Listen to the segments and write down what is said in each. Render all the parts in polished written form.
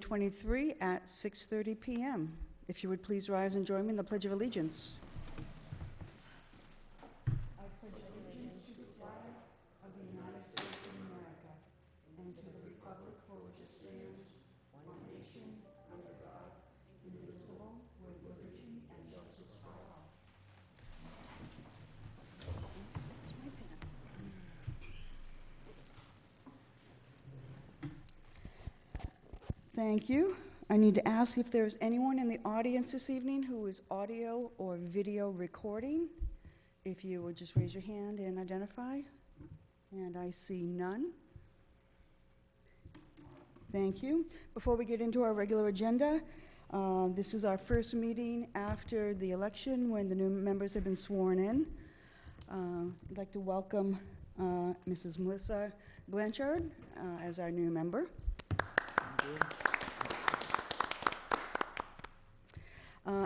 2023 at 6:30 p.m. If you would please rise and join me in the Pledge of Allegiance. I pledge allegiance to the flag of the United States of America and to the republic for which it stands, one nation, under God, indivisible, with liberty and justice for all. Where's my pen? Thank you. I need to ask if there's anyone in the audience this evening who is audio or video recording. If you would just raise your hand and identify. And I see none. Thank you. Before we get into our regular agenda, this is our first meeting after the election when the new members have been sworn in. I'd like to welcome Mrs. Melissa Blanchard as our new member. Thank you.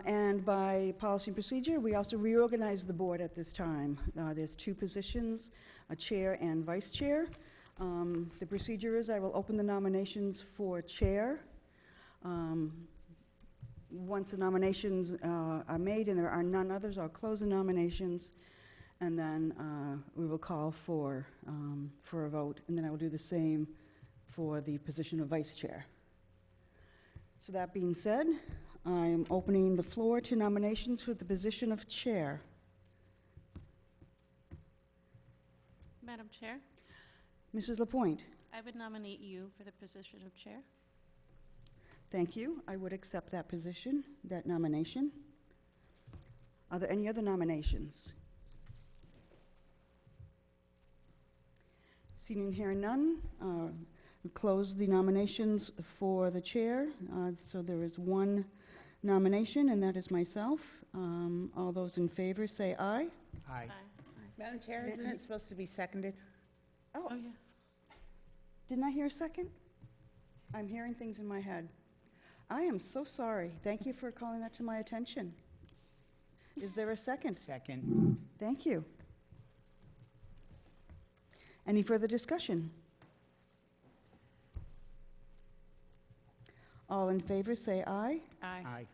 And by policy and procedure, we also reorganized the board at this time. There's two positions, a chair and vice chair. The procedure is I will open the nominations for chair. Once the nominations are made and there are none others, I'll close the nominations, and then we will call for a vote, and then I will do the same for the position of vice chair. So that being said, I'm opening the floor to nominations for the position of chair. Madam Chair, Mrs. Lapointe. I would nominate you for the position of chair. Thank you. I would accept that position, that nomination. Are there any other nominations? Seeing and hearing none, we close the nominations for the chair. So there is one nomination, and that is myself. All those in favor say aye. Aye. Madam Chair, isn't it supposed to be seconded? Oh, Oh, yeah. didn't I hear a second? I'm hearing things in my head. I am so sorry. Thank you for calling that to my attention. Is there a second? Second. Thank you. Any further discussion? All in favor say aye, Aye. Aye.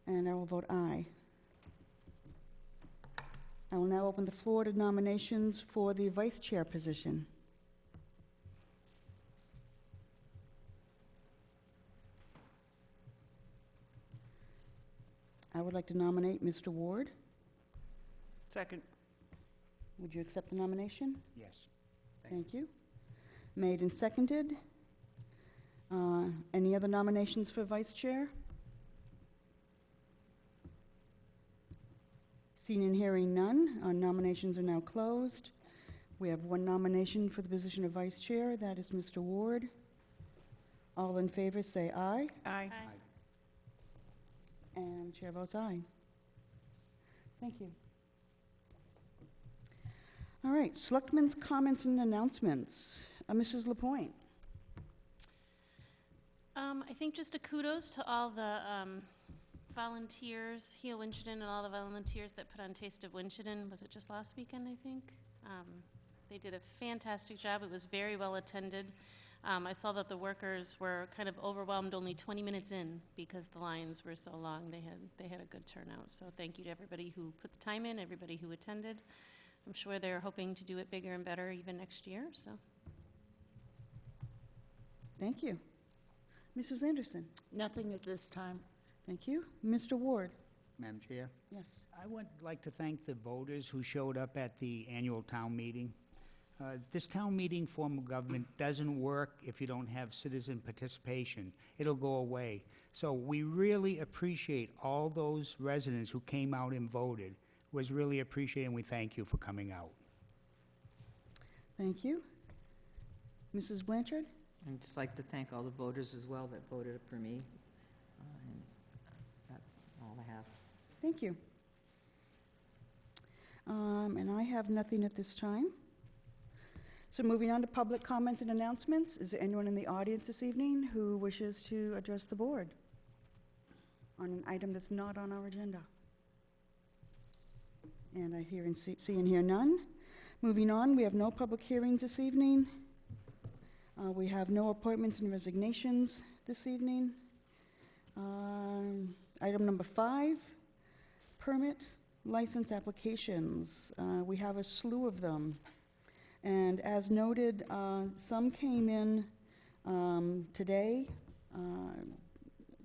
and I will vote aye. I will now open the floor to nominations for the vice chair position. I would like to nominate Mr. Ward. Second. Would you accept the nomination? Yes. Thank you. Made and seconded. Any other nominations for vice chair? Seeing and hearing none, our nominations are now closed. We have one nomination for the position of vice chair. That is Mr. Ward. All in favor say aye, Aye. and chair votes aye. Thank you. All right, Selectmen's comments and announcements. Mrs. Lapointe. I think just a kudos to all the volunteers, Heal Winchendon, and all the volunteers that put on Taste of Winchendon. Was it just last weekend, I think? They did a fantastic job. It was very well attended. I saw that the workers were kind of overwhelmed only 20 minutes in because the lines were so long. They had a good turnout. So thank you to everybody who put the time in, everybody who attended. I'm sure they're hoping to do it bigger and better even next year. So Thank you. Mrs. Anderson. Nothing at this time. Thank you. Mr. Ward. Madam Chair, Yes. I would like to thank the voters who showed up at the annual town meeting. This town meeting form of government doesn't work if you don't have citizen participation. It'll go away. So we really appreciate all those residents who came out and voted. It was really appreciated, and we thank you for coming out. Thank you. Mrs. Blanchard? I'd just like to thank all the voters as well that voted for me. And that's all I have. Thank you. And I have nothing at this time. So moving on to public comments and announcements. Is there anyone in the audience this evening who wishes to address the board on an item that's not on our agenda? And I hear and see and hear none. Moving on, we have no public hearings this evening. We have no appointments and resignations this evening. Item number 5, permit license applications. We have a slew of them. And as noted, some came in today.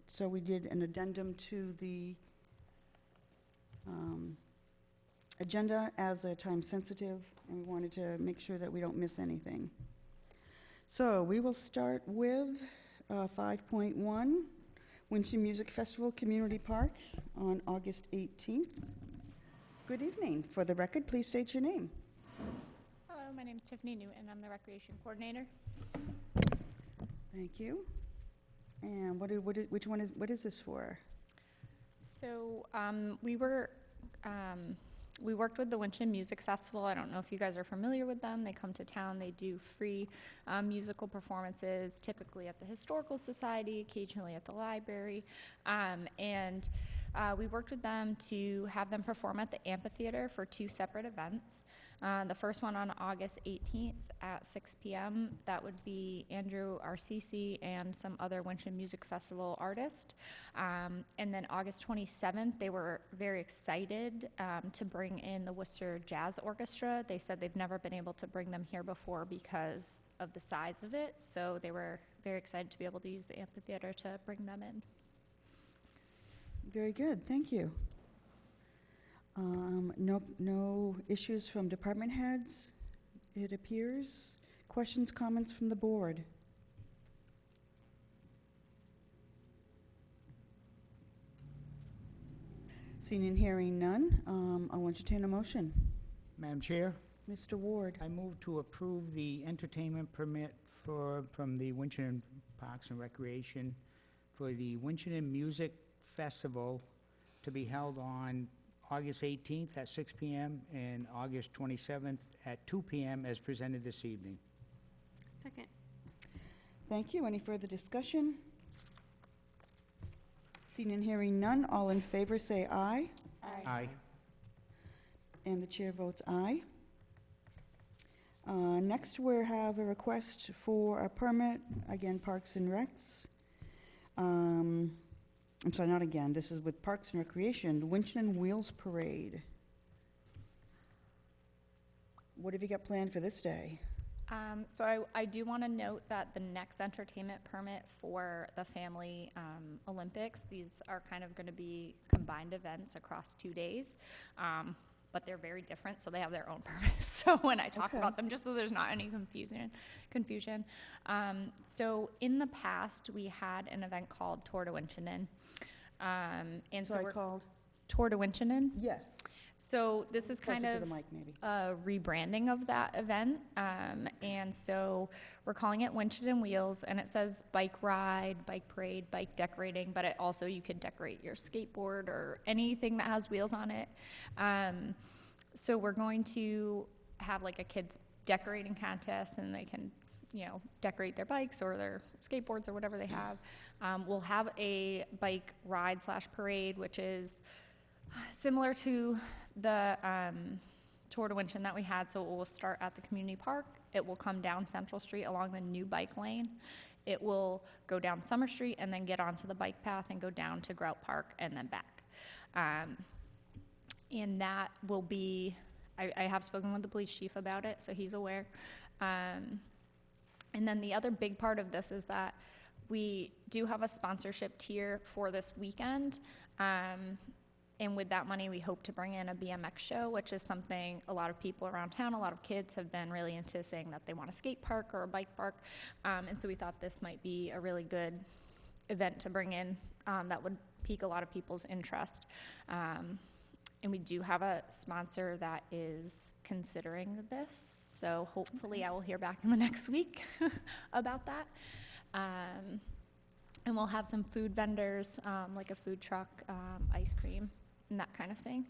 So we did an addendum to the agenda as a time sensitive, and we wanted to make sure that we don't miss anything. So we will start with 5.1, Winchton Music Festival Community Park on August 18th. Good evening. For the record, please state your name. Hello, my name is Tiffany Newton. I'm the recreation coordinator. Thank you. And what is this for? So we worked with the Winchton Music Festival. I don't know if you guys are familiar with them. They come to town. They do free musical performances, typically at the Historical Society, occasionally at the library. We worked with them to have them perform at the amphitheater for 2 separate events. The first one on August 18th at 6 p.m. That would be Andrew RCC and some other Winchton Music Festival artists. And then August 27th, they were very excited to bring in the Worcester Jazz Orchestra. They said they've never been able to bring them here before because of the size of it. So they were very excited to be able to use the amphitheater to bring them in. Very good, thank you. No issues from department heads, it appears. Questions, comments from the board? Seeing and hearing none, I'll entertain a motion. Madam Chair, Mr. Ward, I move to approve the entertainment permit from the Winchton Parks and Recreation for the Winchton Music Festival to be held on August 18th at 6 p.m. and August 27th at 2 p.m. as presented this evening. Second. thank you. Any further discussion? Seeing and hearing none, all in favor say aye. Aye. And the chair votes aye. Next, we have a request for a permit, again, Parks and Recs. I'm sorry, not again, this is with Parks and Recreation, Winchton Wheels Parade. What have you got planned for this day? So I do want to note that the next entertainment permit for the Family Olympics, these are kind of going to be combined events across 2 days, but they're very different, so they have their own permits. So when I talk Okay. about them, just so there's not any confusion. So in the past, we had an event called Tour de Winchton. And so Sorry, we're called? Tour de Winchton. Yes. So this is kind Closer of to the mic, maybe. a rebranding of that event. And so we're calling it Winchton Wheels, and it says bike ride, bike parade, bike decorating, but it also, you could decorate your skateboard or anything that has wheels on it. So we're going to have like a kids decorating contest, and they can, decorate their bikes or their skateboards or whatever they have. We'll have a bike ride / parade, which is similar to the Tour de Winchton that we had. So it will start at the community park. It will come down Central Street along the new bike lane. It will go down Summer Street and then get onto the bike path and go down to Grout Park and then back. And that will be, I have spoken with the police chief about it, so he's aware. And then the other big part of this is that we do have a sponsorship tier for this weekend. And with that money, we hope to bring in a BMX show, which is something a lot of people around town, a lot of kids have been really into, saying that they want a skate park or a bike park. And so we thought this might be a really good event to bring in that would pique a lot of people's interest. And we do have a sponsor that is considering this. So hopefully I will hear back in the next week about that. And we'll have some food vendors, like a food truck, ice cream, and that kind of thing.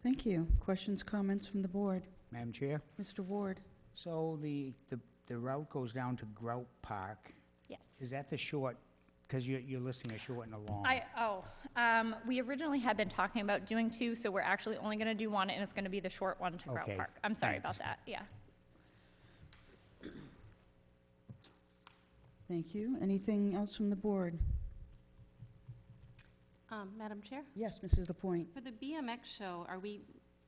Thank you. Questions, comments from the board? Madam Chair, Mr. Ward? so the route goes down to Grout Park. Yes. Is that the short, because you're listing a short and a long? We originally had been talking about doing 2, so we're actually only going to do 1, and it's going to be the short one to Grout Okay, Park. I'm sorry thanks. about that, yeah. Thank you. Anything else from the board? Madam Chair, Yes, Mrs. Lapointe. for the BMX show, are we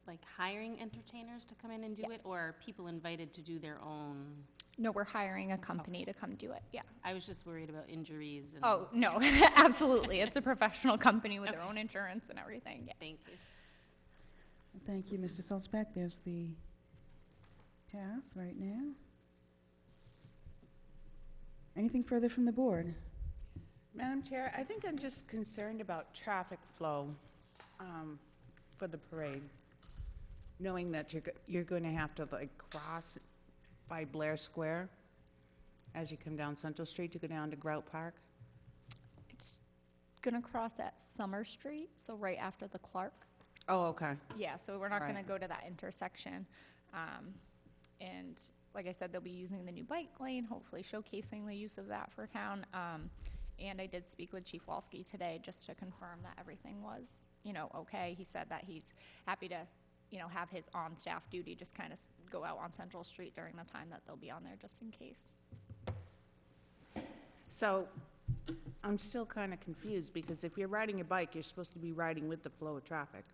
like hiring entertainers to come in and do it? Yes. Or are people invited to do their own? No, we're hiring a company to come do it, yeah. I was just worried about injuries and. Oh, no, absolutely. It's a professional company with their Okay. own insurance and everything, yeah. Thank you. Thank you, Mr. Salzback. There's the path right now. Anything further from the board? Madam Chair, I think I'm just concerned about traffic flow for the parade, knowing that you're going to have to like cross by Blair Square as you come down Central Street to go down to Grout Park. It's gonna cross at Summer Street, so right after the Clark. Oh, okay. Yeah, so we're not gonna Right. go to that intersection. And like I said, they'll be using the new bike lane, hopefully showcasing the use of that for town. And I did speak with Chief Walski today just to confirm that everything was, okay. He said that he's happy to, have his on-staff duty just kind of go out on Central Street during the time that they'll be on there, just in case. So I'm still kind of confused because if you're riding a bike, you're supposed to be riding with the flow of traffic.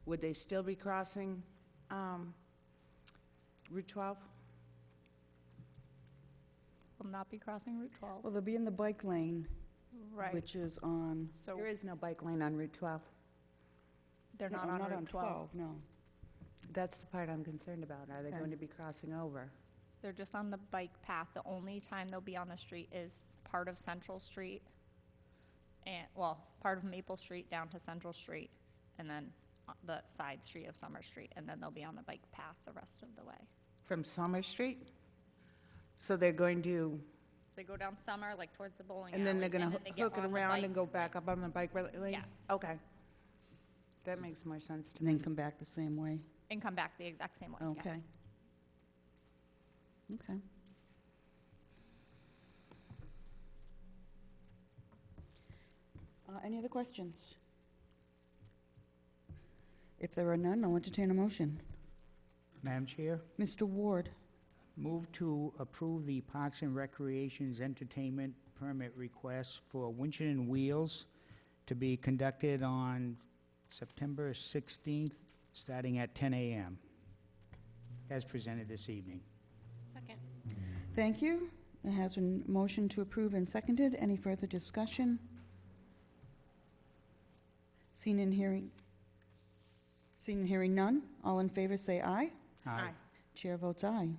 Would they still be crossing Route 12? Will not be crossing Route 12. Well, they'll be in the bike lane, Right, which is on, so There is no bike lane on Route 12. they're no, not on Route 12. no. That's the part I'm concerned about. Are they Okay. going to be crossing over? They're just on the bike path. The only time they'll be on the street is part of Central Street and, part of Maple Street down to Central Street, and then the side street of Summer Street, and then they'll be on the bike path the rest of the way. From Summer Street? So they're going to, They go down Summer, like towards the bowling alley. and then they're going to they get hook it on the around bike and go back up on the bike lane? Yeah. Okay. That makes more sense to And me. then come back the same way. and come back the exact same way, yes. Okay. Okay. Any other questions? If there are none, I'll entertain a motion. Madam Chair, Mr. Ward, move to approve the Parks and Recreation's entertainment permit request for Winchendon Wheels to be conducted on September 16th, starting at 10 a.m., as presented this evening. Second. thank you. It has been motioned to approve and seconded. Any further discussion? Seen and hearing none. All in favor, say aye. Aye. Chair votes aye.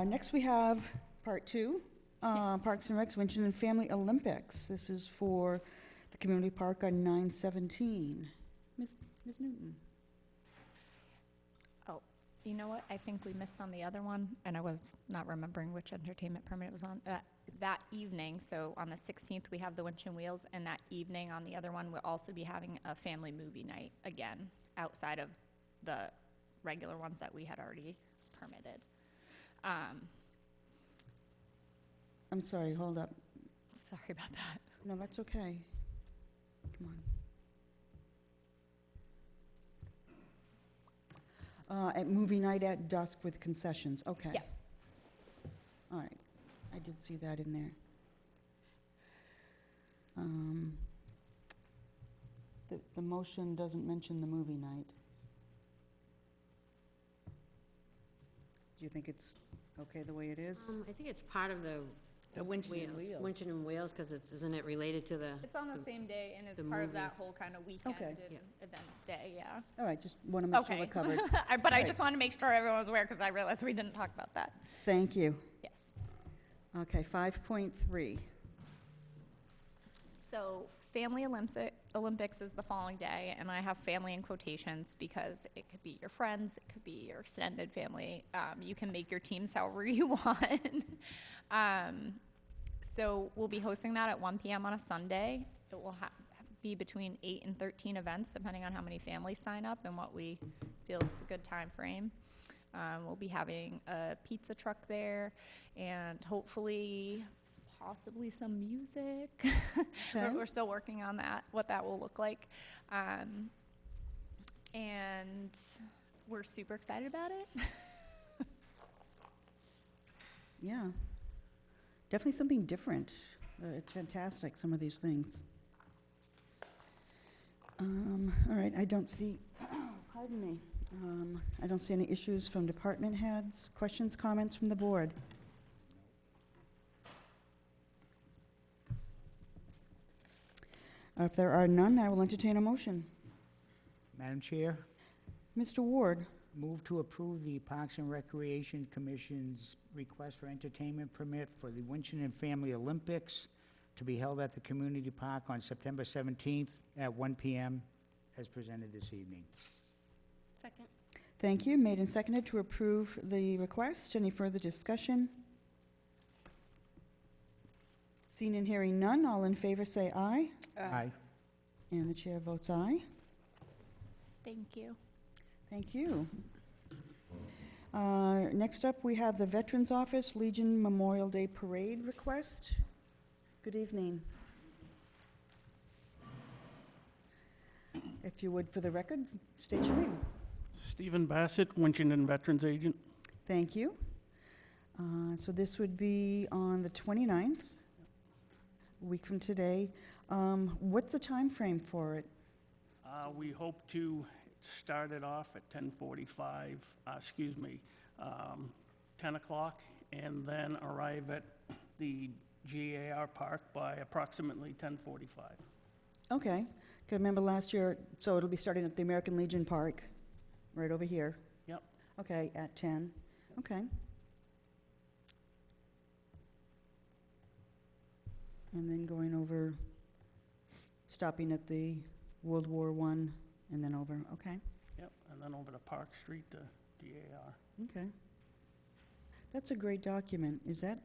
Next, we have Part 2, Yes. Parks and Recs, Winchendon Family Olympics. This is for the community park on 9/17. Ms. Newton? Oh, you know what? I think we missed on the other one, and I was not remembering which entertainment permit it was on. That evening, so on the 16th, we have the Winch and Wheels, and that evening on the other one, we'll also be having a family movie night again, outside of the regular ones that we had already permitted. I'm sorry, hold up. Sorry about that. No, that's okay. Come on. At movie night at dusk with concessions, okay. Yeah. All right, I did see that in there. The motion doesn't mention the movie night. Do you think it's okay the way it is? I think it's part of the The Winchendon Wheels. Winchendon Wheels, because isn't it related to the? It's on the same day, and it's the part of movie. that whole kind of weekend Okay. and Yeah. event day, yeah. All right, just want to make sure Okay. we're covered. But I Right. just wanted to make sure everyone was aware, because I realized we didn't talk about that. Thank you. Yes. Okay, 5.3. So Family Olympics is the following day, and I have family in quotations because it could be your friends, it could be your extended family. You can make your teams however you want. So we'll be hosting that at 1 p.m. on a Sunday. It will be between 8 and 13 events, depending on how many families sign up and what we feel is a good time frame. We'll be having a pizza truck there, and hopefully possibly some music. Okay. We're still working on that, what that will look like. And we're super excited about it. Yeah. definitely something different. It's fantastic, some of these things. All right, I don't see, pardon me, I don't see any issues from department heads. Questions, comments from the board? If there are none, I will entertain a motion. Madam Chair, Mr. Ward, move to approve the Parks and Recreation Commission's request for entertainment permit for the Winchendon Family Olympics to be held at the community park on September 17th at 1 p.m. as presented this evening. Second. thank you. Made and seconded to approve the request. Any further discussion? Seen and hearing none, all in favor say aye. Aye. And the chair votes aye. Thank you. Thank you. Next up, we have the Veterans Office Legion Memorial Day Parade request. Good evening. If you would, for the record, state your name. Stephen Bassett, Winchendon Veterans Agent. Thank you. So this would be on the 29th, a week from today. What's the time frame for it? We hope to start it off at 10:45, 10 o'clock, and then arrive at the GAR Park by approximately 10:45. Okay. 'Cause I remember last year, so it'll be starting at the American Legion Park, right over here. Yep. Okay, at 10. Okay. And then going over, stopping at the World War I, and then over, okay, Yep, and then over to Park Street to GAR. okay. That's a great document. Is that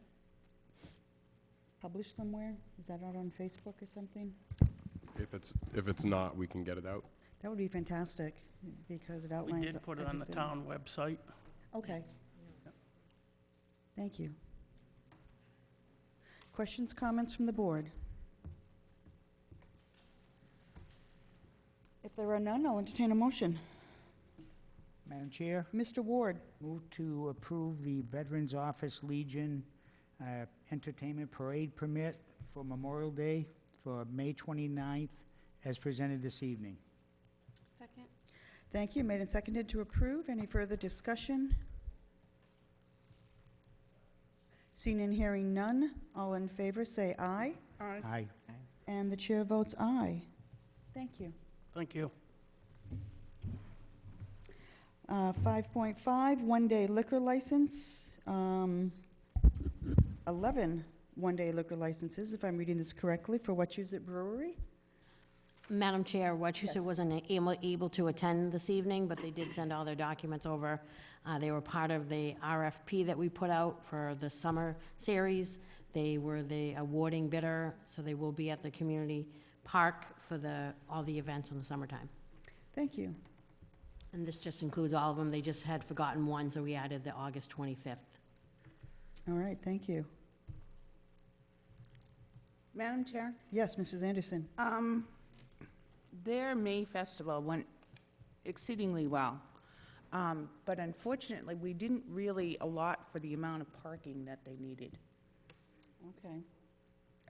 published somewhere? Is that out on Facebook or something? If it's not, we can get it out. That would be fantastic, because it We outlines did put it on the everything. town website. Okay. Thank you. Questions, comments from the board? If there are none, I'll entertain a motion. Madam Chair, Mr. Ward, move to approve the Veterans Office Legion entertainment parade permit for Memorial Day for May 29th as presented this evening. Second. thank you. Made and seconded to approve. Any further discussion? Seen and hearing none. All in favor, say aye. Aye. And the chair votes aye. Thank you. Thank you. 5.5, one-day liquor license. 11 one-day liquor licenses, if I'm reading this correctly, for Wachusett Brewery. Madam Chair, Wachusett Yes. wasn't able to attend this evening, but they did send all their documents over. They were part of the RFP that we put out for the summer series. They were the awarding bidder, so they will be at the community park for all the events in the summertime. Thank you. And this just includes all of them. They just had forgotten one, so we added the August 25th. All right, thank you. Madam Chair, Yes, Mrs. Anderson. their May Festival went exceedingly well. But unfortunately, we didn't really allot for the amount of parking that they needed. Okay.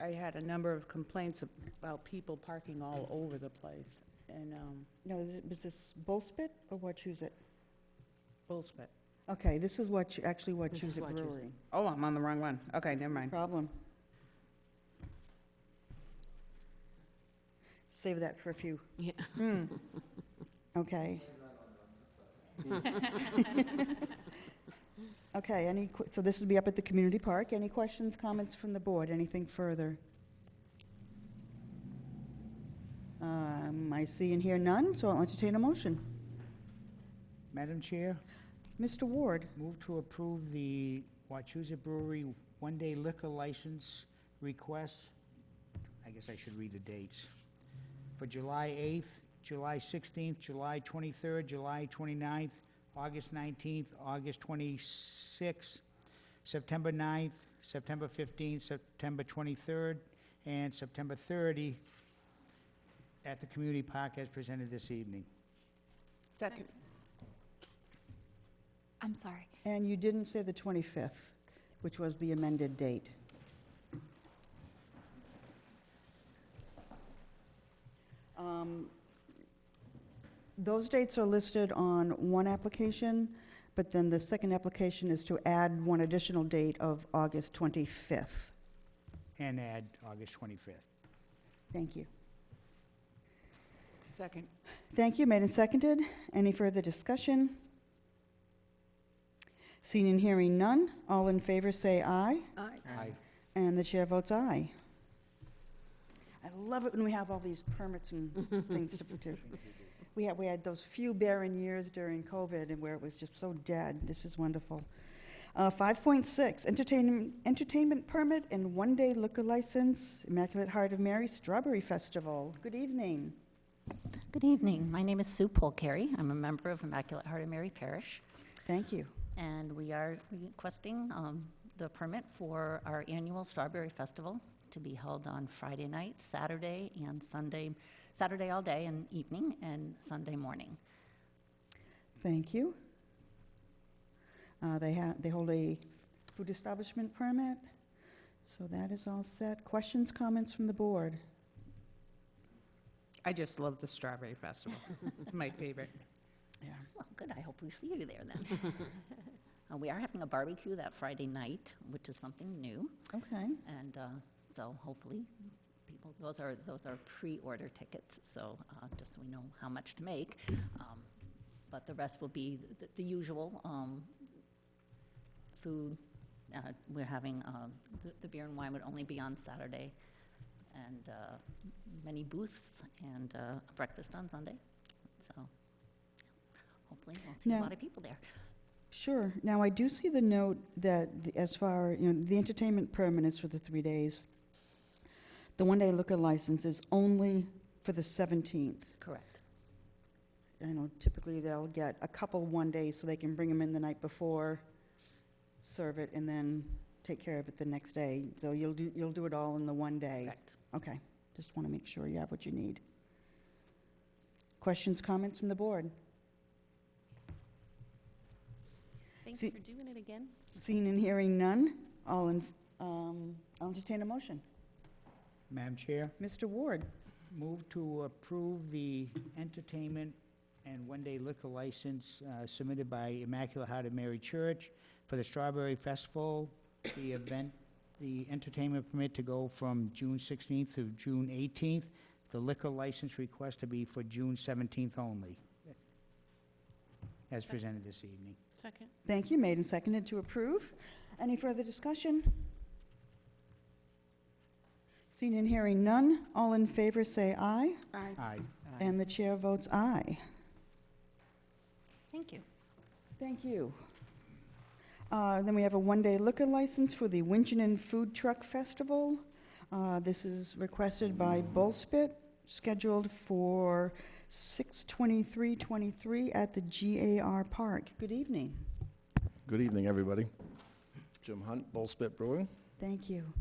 I had a number of complaints about people parking all over the place, and, No, was this Bullspit or Wachusett? Bullspit. Okay, this is actually This is Wachusett Wachusett. Brewery. Oh, I'm on the wrong one. Okay, never mind. Problem. Save that for a few. Yeah. Okay. Okay, so this will be up at the community park. Any questions, comments from the board? Anything further? I see and hear none, so I'll entertain a motion. Madam Chair, Mr. Ward, move to approve the Wachusett Brewery one-day liquor license request. I guess I should read the dates. For July 8th, July 16th, July 23rd, July 29th, August 19th, August 26th, September 9th, September 15th, September 23rd, and September 30 at the community park as presented this evening. Second. I'm sorry. and you didn't say the 25th, which was the amended date. Those dates are listed on one application, but then the second application is to add one additional date of August 25th. And add August 25th. Thank you. Second. Thank you, made and seconded. Any further discussion? Seeing and hearing none, all in favor say aye, Aye. Aye. and the chair votes aye. I love it when we have all these permits and things to do. We had those few barren years during COVID and where it was just so dead. This is wonderful. 5.6, entertainment permit and one-day liquor license, Immaculate Heart of Mary Strawberry Festival. Good evening. Good evening. My name is Sue Polcari. I'm a member of Immaculate Heart of Mary Parish, Thank you. and we are requesting the permit for our annual Strawberry Festival to be held on Friday night, Saturday, and Sunday. Saturday all day and evening, and Sunday morning. Thank you. They hold a food establishment permit, so that is all set. Questions, comments from the board? I just love the Strawberry Festival. It's my favorite. Yeah. Well, good. I hope we see you there then. We are having a barbecue that Friday night, which is something new, Okay. and so hopefully people, those are pre-order tickets, so just so we know how much to make. But the rest will be the usual food. We're having the beer and wine would only be on Saturday, and many booths and breakfast on Sunday. So hopefully we'll see a Now- lot of people there. Sure. Now, I do see the note that as far, the entertainment permit is for the 3 days. The one-day liquor license is only for the 17th. Correct. I know typically they'll get a couple one day so they can bring them in the night before, serve it, and then take care of it the next day. So you'll do it all in the one day. Correct. Okay. Just want to make sure you have what you need. Questions, comments from the board? Thanks See- for doing it again. Seeing and hearing none, I'll entertain a motion. Madam Chair, Mr. Ward? move to approve the entertainment and one-day liquor license submitted by Immaculate Heart of Mary Church for the Strawberry Festival. The event, the entertainment permit to go from June 16th to June 18th. The liquor license request to be for June 17th only, as presented this evening. Second. Thank you. Made and seconded to approve. Any further discussion? Seeing and hearing none, all in favor say aye, Aye. Aye. and the chair votes aye. Thank you. Thank you. Then we have a one-day liquor license for the Winchendon Food Truck Festival. This is requested by Bullspit, scheduled for 6/23/23 at the GAR Park. Good evening. Good evening, everybody. Jim Hunt, Bullspit Brewing. Thank you.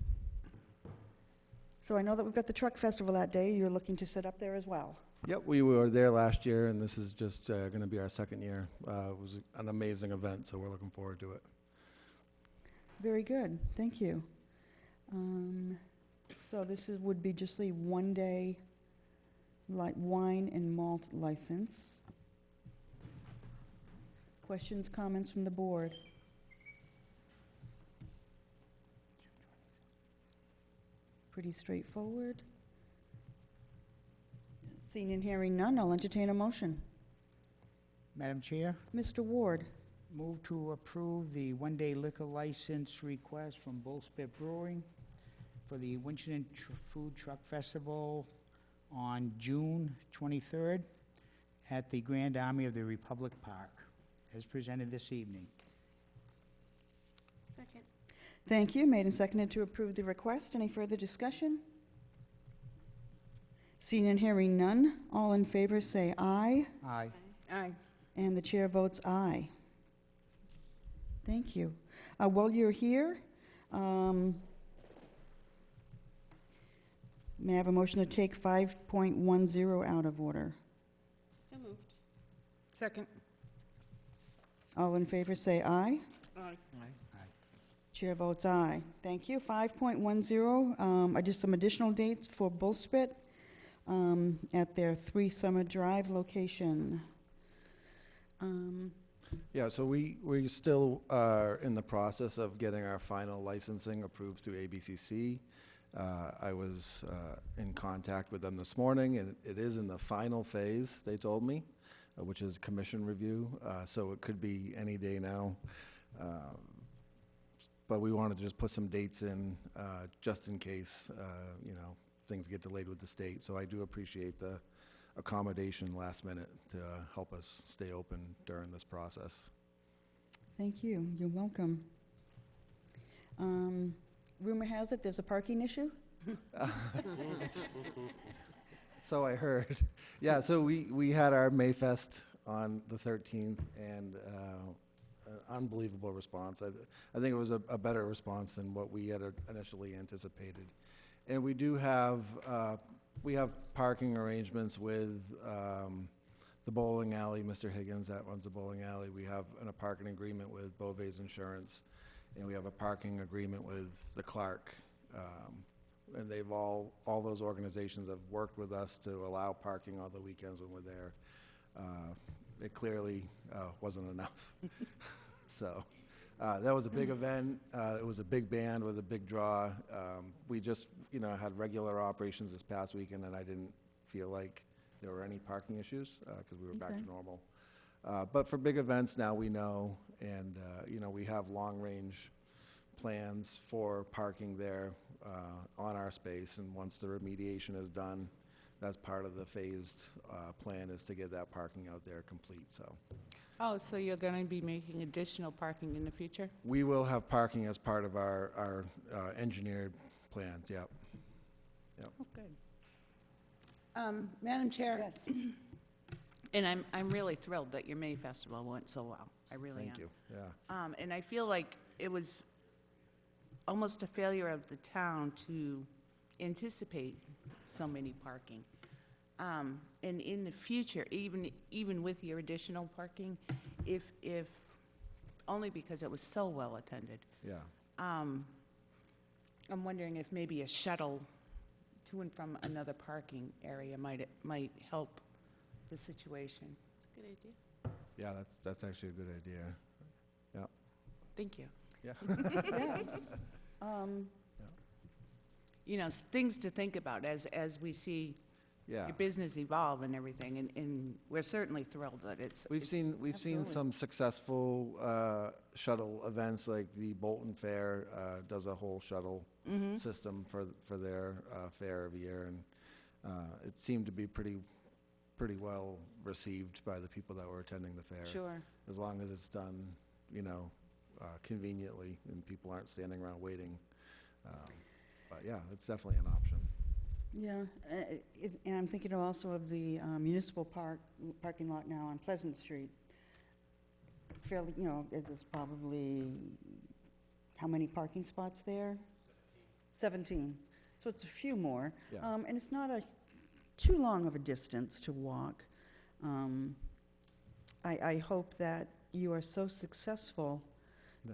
So I know that we've got the truck festival that day. You're looking to sit up there as well. Yep, we were there last year, and this is just going to be our second year. It was an amazing event, so we're looking forward to it. Very good. Thank you. So this would be just a one-day wine and malt license. Questions, comments from the board? Pretty straightforward. Seeing and hearing none, I'll entertain a motion. Madam Chair, Mr. Ward? move to approve the one-day liquor license request from Bullspit Brewing for the Winchendon Food Truck Festival on June 23rd at the Grand Army of the Republic Park, as presented this evening. Second. Thank you. Made and seconded to approve the request. Any further discussion? Seeing and hearing none, all in favor say aye, Aye. Aye. and the chair votes aye. Thank you. While you're here, may I have a motion to take 5.10 out of order? So moved. Second. All in favor say aye. Aye. Chair votes aye. Thank you. 5.10 are just some additional dates for Bullspit. at their 3 Summer Drive location. Yeah, so we still are in the process of getting our final licensing approved through ABCC. I was in contact with them this morning, and it is in the final phase, they told me, which is commission review, so it could be any day now. But we wanted to just put some dates in, just in case, things get delayed with the state. So I do appreciate the accommodation last minute to help us stay open during this process. Thank you. You're welcome. Rumor has it there's a parking issue? So I heard. Yeah, so we had our Mayfest on the 13th, and an unbelievable response. I think it was a better response than what we had initially anticipated. And we do have, we have parking arrangements with the bowling alley, Mr. Higgins, that runs the bowling alley. We have a parking agreement with Beauvais Insurance, and we have a parking agreement with the Clark. And they've all those organizations have worked with us to allow parking on the weekends when we're there. It clearly wasn't enough. So that was a big event. It was a big band with a big draw. We just, had regular operations this past weekend, and I didn't feel like there were any parking issues because we were back to normal. But for big events now we know, and we have long-range plans for parking there on our space, and once the remediation is done, that's part of the phased plan, is to get that parking out there complete. So Oh, so you're going to be making additional parking in the future? we will have parking as part of our engineered plans. Yep. Oh, good. Madam Chair, Yes. and I'm really thrilled that your May Festival went so well. I really am. Thank you. Yeah. And I feel like it was almost a failure of the town to anticipate so many parking. And in the future, even with your additional parking, if only because it was so well attended, Yeah. I'm wondering if maybe a shuttle to and from another parking area might help the situation. It's a good idea. Yeah, that's actually a good idea. Yeah. Thank you. Yeah. Things to think about as we see Yeah. your business evolve and everything, and we're certainly thrilled that it's. We've seen Absolutely. some successful shuttle events, like the Bolton Fair does a whole shuttle system for their fair every year, and it seemed to be pretty well received by the people that were attending the fair. Sure. As long as it's done, conveniently, and people aren't standing around waiting. But yeah, it's definitely an option. Yeah, and I'm thinking also of the municipal parking lot now on Pleasant Street. Fairly, there's probably, how many parking spots there? 17. So it's a few more. Yeah. And it's not too long of a distance to walk. I hope that you are so successful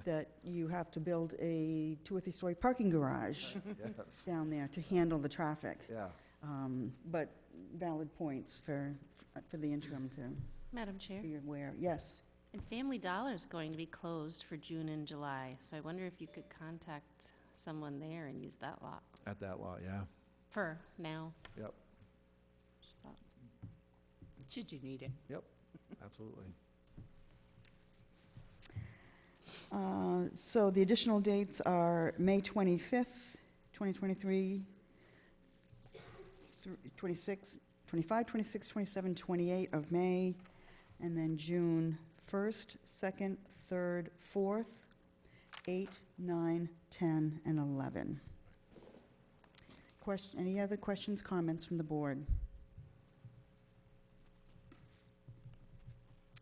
that you have to build a 2 or 3 story parking garage Yes. down there to handle the traffic. Yeah. But valid points for the interim to Madam Chair, be aware. Yes. and Family Dollar's going to be closed for June and July, so I wonder if you could contact someone there and use that lot At that lot, yeah. for now. Yep. Just thought. Should you need it. Absolutely. So the additional dates are May 25th, 2023, 26, 25, 26, 27, 28 of May, and then June 1st, 2nd, 3rd, 4th, 8, 9, 10, and 11. Any other questions, comments from the board?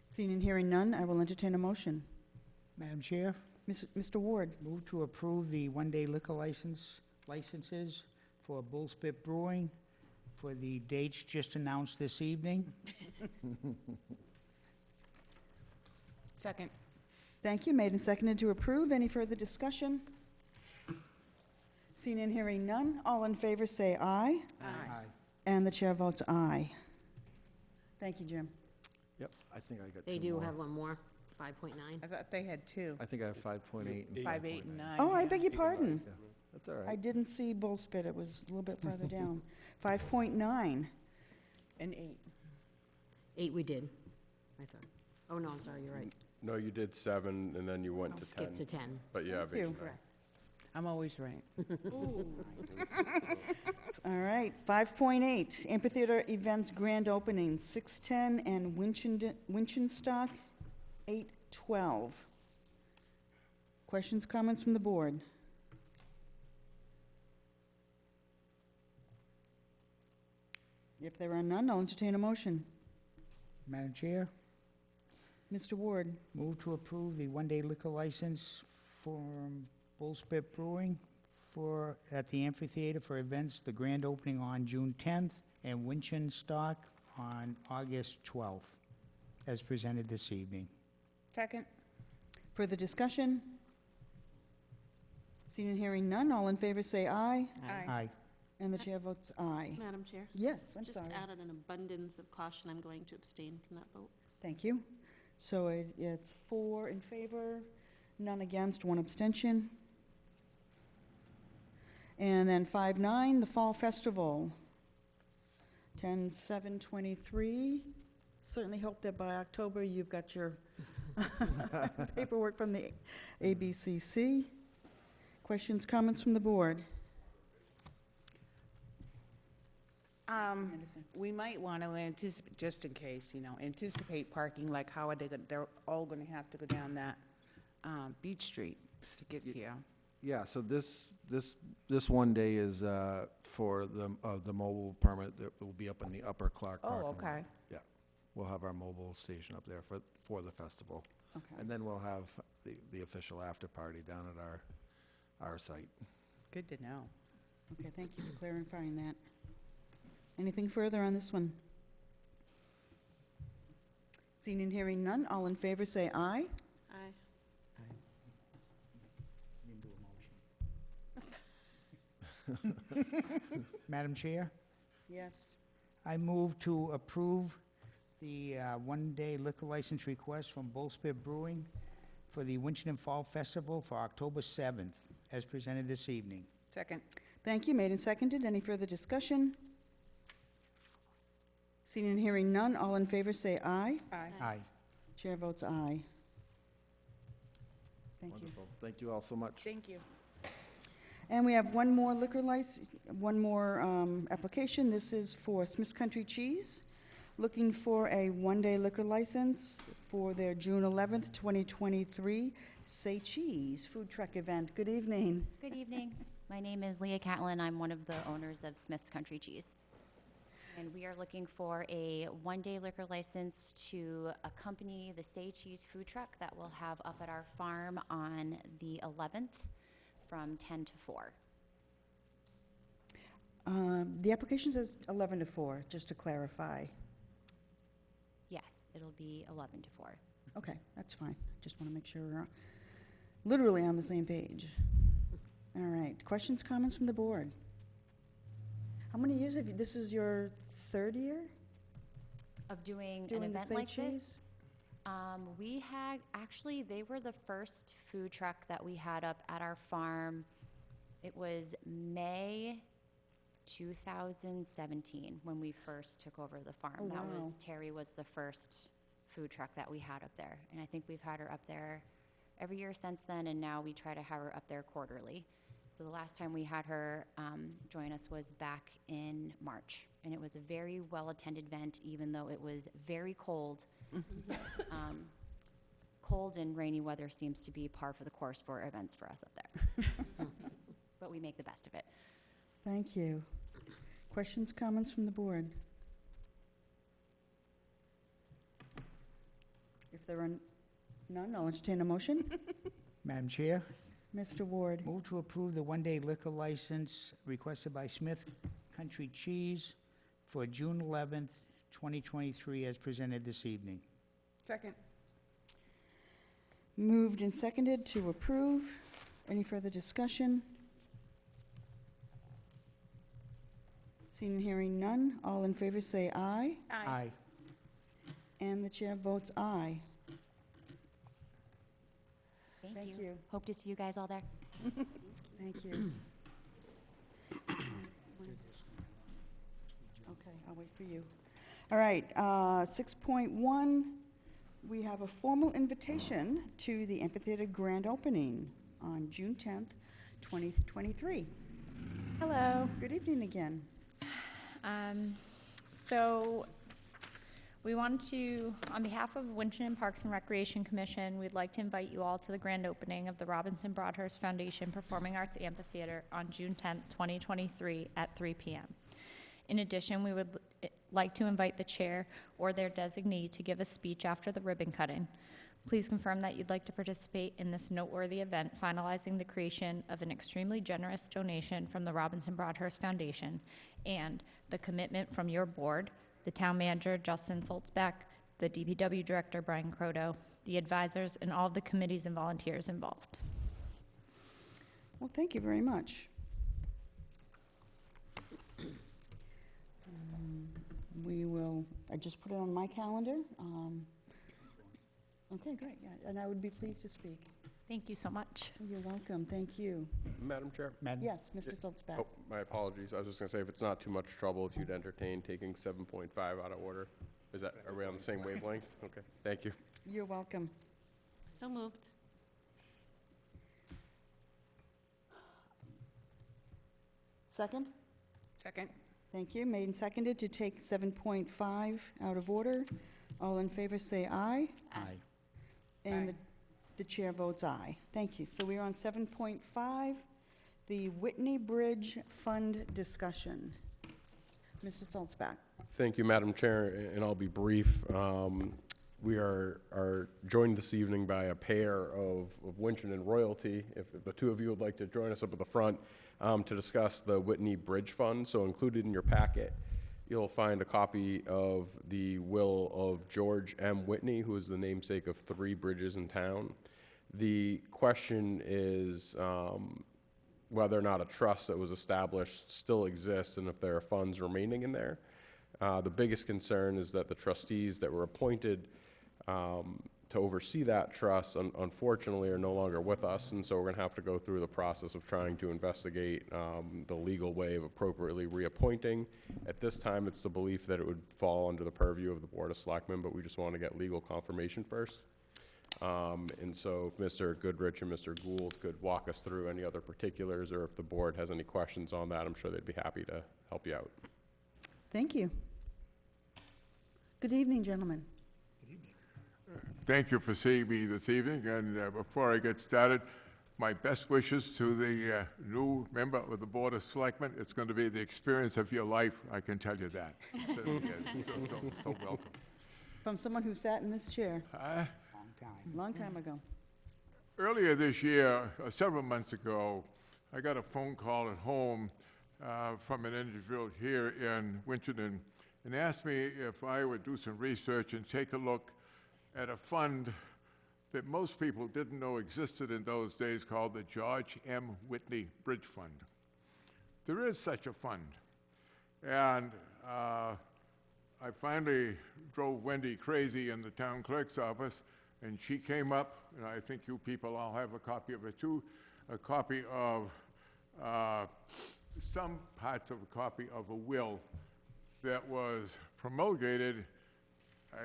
Seeing and hearing none, I will entertain a motion. Madam Chair, Mr. Ward? move to approve the one-day liquor licenses for Bull Spit Brewing for the dates just announced this evening. Second. Thank you. Made and seconded to approve. Any further discussion? Seeing and hearing none, all in favor say aye. Aye. And the chair votes aye. Thank you, Jim. Yep, I think I got They two do more. have one more, 5.9. I thought they had two, I think I have 5.8 and 5, 8, and 5.9. 9. Oh, I yeah. beg your pardon. Yeah, that's all I right. didn't see Bull Spit, it was a little bit farther down. 5.9. And 8. 8 we did, I thought. Oh, no, I'm sorry, you're right. No, you did 7, and then you went I'll to skip 10. to 10. But yeah, Thank you. Correct. I'm always right. All right, 5.8, amphitheater events grand opening, 6:10 and Winchenstock, 8:12. Questions, comments from the board? If there are none, I'll entertain a motion. Madam Chair, Mr. Ward, move to approve the one-day liquor license for Bull Spit Brewing at the amphitheater for events, the grand opening on June 10th, and Winchenstock on August 12th, as presented this evening. Second? further discussion? Seeing and hearing none, all in favor say aye, Aye. and the chair votes aye. Madam Chair? Yes, I'm Just sorry. out of an abundance of caution, I'm going to abstain from that vote. Thank you. So it's 4 in favor, none against, 1 abstention. And then 5-9, the Fall Festival, 10/7/23. Certainly hope that by October you've got your paperwork from the ABCC. Questions, comments from the board? Anderson. We might want to anticipate, just in case, anticipate parking, like how are they, they're all going to have to go down that Beach Street to get here. Yeah, so this one day is for the mobile permit that will be up in the upper Clark parking Oh, lot. okay. Yeah, we'll have our mobile station up there for the festival. Okay. And then we'll have the official after party down at our site. Good to know. Okay, thank you for clarifying that. Anything further on this one? Seeing and hearing none, all in favor say aye. Aye. Madam Chair, Yes. I move to approve the one-day liquor license request from Bull Spit Brewing for the Winchendon Fall Festival for October 7th, as presented this evening. Second? Thank you, made and seconded. Any further discussion? Seeing and hearing none, all in favor say aye. Aye. Aye. Chair votes aye. Thank you. Wonderful. Thank you all so much. Thank you. And we have one more liquor license, one more application. This is for Smith's Country Cheese, looking for a one-day liquor license for their June 11th, 2023 Say Cheese food truck event. Good evening. Good evening. My name is Leah Catlin. I'm one of the owners of Smith's Country Cheese. And we are looking for a one-day liquor license to accompany the Say Cheese food truck that we'll have up at our farm on the 11th from 10 to 4. The application says 11 to 4, just to clarify. Yes, it'll be 11 to 4. Okay, that's fine. Just want to make sure we're literally on the same page. All right, questions, comments from the board? How many years have you, this is your third year Of doing an doing the event Say like Cheese? this, we had, actually, they were the first food truck that we had up at our farm. It was May 2017 when we first took over the farm. Oh, That wow. was, Terry was the first food truck that we had up there. And I think we've had her up there every year since then, and now we try to have her up there quarterly. So the last time we had her join us was back in March, and it was a very well-attended event, even though it was very cold. Cold and rainy weather seems to be par for the course for events for us up there. But we make the best of it. Thank you. Questions, comments from the board? If there are none, I'll entertain a motion. Madam Chair, Mr. Ward, move to approve the one-day liquor license requested by Smith Country Cheese for June 11th, 2023, as presented this evening. Second? moved and seconded to approve. Any further discussion? Seeing and hearing none, all in favor say aye, Aye. and the chair votes aye. Thank you. Hope to see you guys all there. Thank you. Okay, I'll wait for you. All right, 6.1, we have a formal invitation to the amphitheater grand opening on June 10th, 2023. Hello. Good evening again. So we want to, on behalf of Winchendon Parks and Recreation Commission, we'd like to invite you all to the grand opening of the Robinson Broadhurst Foundation Performing Arts Amphitheater on June 10th, 2023 at 3 p.m. In addition, we would like to invite the chair or their designee to give a speech after the ribbon cutting. Please confirm that you'd like to participate in this noteworthy event, finalizing the creation of an extremely generous donation from the Robinson Broadhurst Foundation and the commitment from your board, the town manager, Justin Soltzbeck, the DPW director, Brian Croto, the advisors, and all of the committees and volunteers involved. Well, thank you very much. I just put it on my calendar. Okay, great, yeah, and I would be pleased to speak. Thank you so much. You're welcome, thank you. Madam Chair? Yes, Mr. Soltzbeck. Oh, my apologies. I was just gonna say, if it's not too much trouble, if you'd entertain taking 7.5 out of order. Are we on the same wavelength? Okay, thank you. You're welcome. So moved. Second? Second. Thank you. Made and seconded to take 7.5 out of order. All in favor say aye, Aye. and Aye. the chair votes aye. Thank you. So we are on 7.5, the Whitney Bridge Fund discussion. Mr. Soltzbeck. Thank you, Madam Chair, and I'll be brief. We are joined this evening by a pair of Winchendon royalty. If the two of you would like to join us up at the front to discuss the Whitney Bridge Fund. So included in your packet, you'll find a copy of the will of George M. Whitney, who is the namesake of 3 bridges in town. The question is whether or not a trust that was established still exists and if there are funds remaining in there. The biggest concern is that the trustees that were appointed to oversee that trust, unfortunately, are no longer with us, and so we're going to have to go through the process of trying to investigate the legal way of appropriately reappointing. At this time, it's the belief that it would fall under the purview of the Board of Selectmen, but we just want to get legal confirmation first. And so if Mr. Goodrich and Mr. Gould could walk us through any other particulars, or if the board has any questions on that, I'm sure they'd be happy to help you out. Thank you. Good evening, gentlemen. Thank you for seeing me this evening, and before I get started, my best wishes to the new member of the Board of Selectmen. It's going to be the experience of your life, I can tell you that. So welcome. From someone who sat in this chair Long time. a long time ago. Earlier this year, several months ago, I got a phone call at home from an individual here in Winchendon and asked me if I would do some research and take a look at a fund that most people didn't know existed in those days called the George M. Whitney Bridge Fund. There is such a fund. And I finally drove Wendy crazy in the town clerk's office, and she came up, and I think you people all have a copy of it too, a copy of some parts of a copy of a will that was promulgated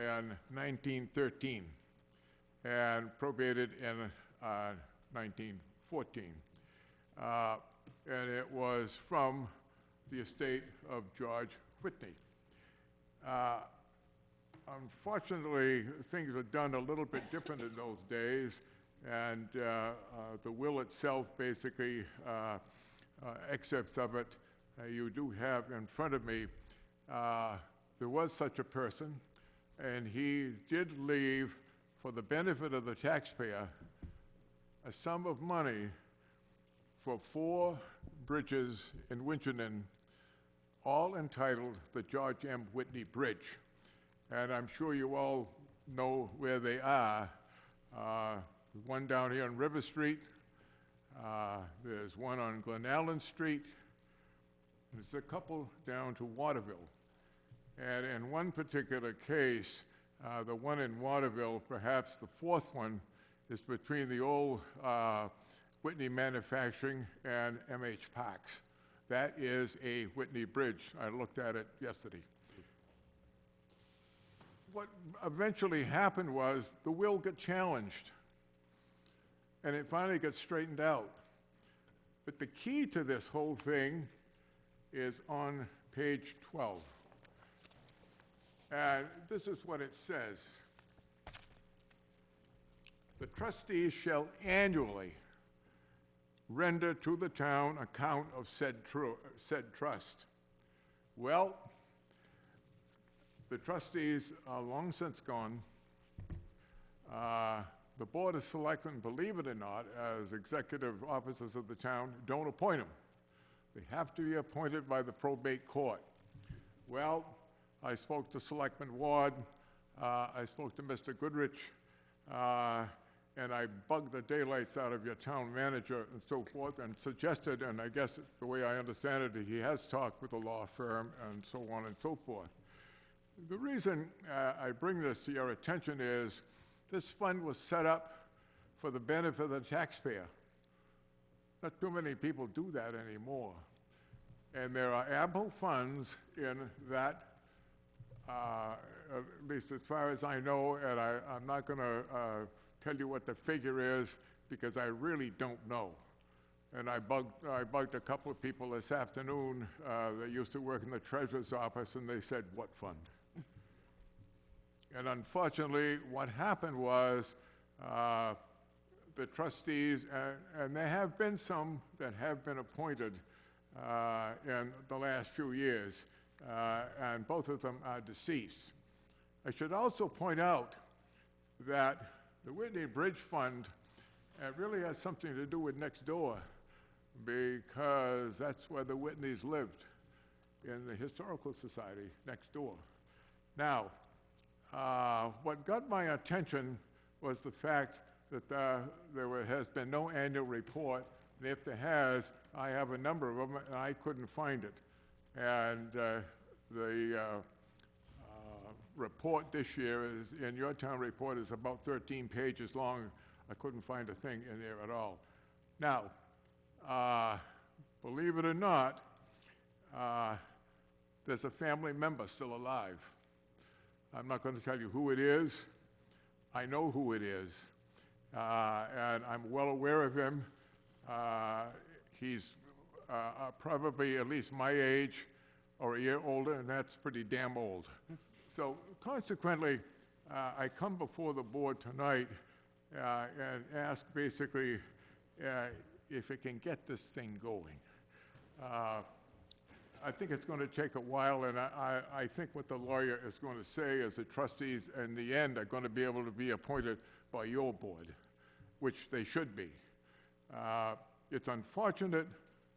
in 1913 and probated in 1914. And it was from the estate of George Whitney. Unfortunately, things were done a little bit different in those days, and the will itself basically, excerpts of it, you do have in front of me. There was such a person, and he did leave, for the benefit of the taxpayer, a sum of money for 4 bridges in Winchendon, all entitled the George M. Whitney Bridge. And I'm sure you all know where they are. One down here on River Street. There's one on Glen Allen Street. There's a couple down to Waterville. And in one particular case, the one in Waterville, perhaps the fourth one, is between the old Whitney Manufacturing and MH Parks. That is a Whitney bridge. I looked at it yesterday. What eventually happened was the will got challenged, and it finally got straightened out. But the key to this whole thing is on page 12. And this is what it says. The trustees shall annually render to the town account of said trust. Well, the trustees are long since gone. The Board of Selectmen, believe it or not, as executive officers of the town, don't appoint them. They have to be appointed by the probate court. Well, I spoke to Selectman Ward, I spoke to Mr. Goodrich, and I bugged the daylights out of your town manager and so forth, and suggested, and I guess the way I understand it, he has talked with a law firm and so on and so forth. The reason I bring this to your attention is this fund was set up for the benefit of the taxpayer. Not too many people do that anymore. And there are ample funds in that, at least as far as I know, and I'm not going to tell you what the figure is because I really don't know. And I bugged a couple of people this afternoon that used to work in the treasurer's office, and they said, "What fund?" And unfortunately, what happened was the trustees, and there have been some that have been appointed in the last few years, and both of them are deceased. I should also point out that the Whitney Bridge Fund really has something to do with next door, because that's where the Whitneys lived, in the Historical Society next door. Now, what got my attention was the fact that has been no annual report, and if there has, I have a number of them, and I couldn't find it. And the report this year is, in your town report, is about 13 pages long. I couldn't find a thing in there at all. Now, believe it or not, there's a family member still alive. I'm not going to tell you who it is. I know who it is, and I'm well aware of him. He's probably at least my age or a year older, and that's pretty damn old. So consequently, I come before the board tonight and ask basically if it can get this thing going. I think it's going to take a while, and I think what the lawyer is going to say is the trustees, in the end, are going to be able to be appointed by your board, which they should be. It's unfortunate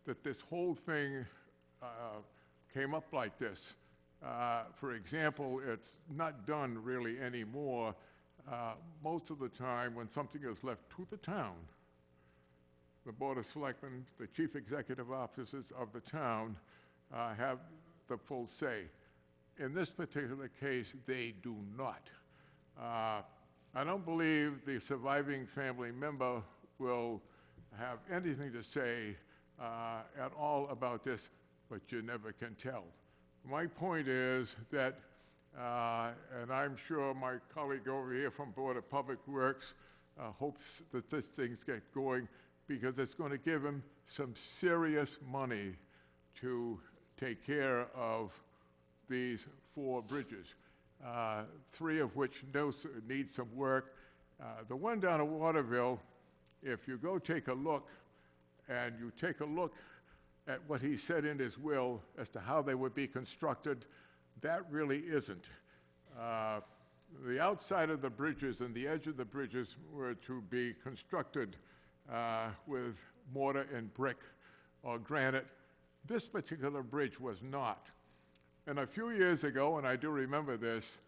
that this whole thing came up like this. For example, it's not done really anymore. Most of the time, when something is left to the town, the Board of Selectmen, the chief executive officers of the town, have the full say. In this particular case, they do not. I don't believe the surviving family member will have anything to say at all about this, but you never can tell. My point is that, and I'm sure my colleague over here from Board of Public Works hopes that this thing's get going, because it's going to give him some serious money to take care of these 4 bridges, 3 of which need some work. The one down at Waterville, if you go take a look, and you take a look at what he said in his will as to how they would be constructed, that really isn't. The outside of the bridges and the edge of the bridges were to be constructed with mortar and brick or granite. This particular bridge was not. And a few years ago, and I do remember this,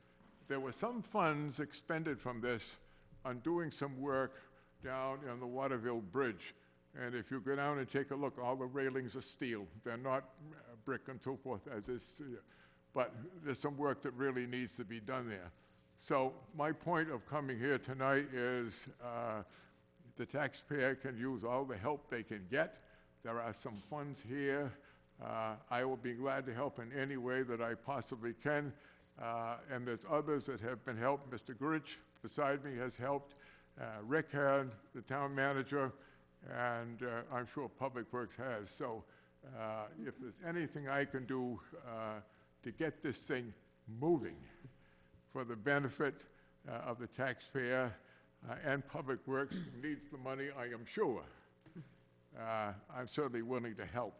there were some funds expended from this on doing some work down on the Waterville Bridge. And if you go down and take a look, all the railings are steel. They're not brick and so forth as is, but there's some work that really needs to be done there. So my point of coming here tonight is the taxpayer can use all the help they can get. There are some funds here. I will be glad to help in any way that I possibly can. And there's others that have been helped. Mr. Gurich beside me has helped. Rick had, the town manager, and I'm sure Public Works has. So if there's anything I can do to get this thing moving for the benefit of the taxpayer and Public Works, who needs the money, I am sure, I'm certainly willing to help.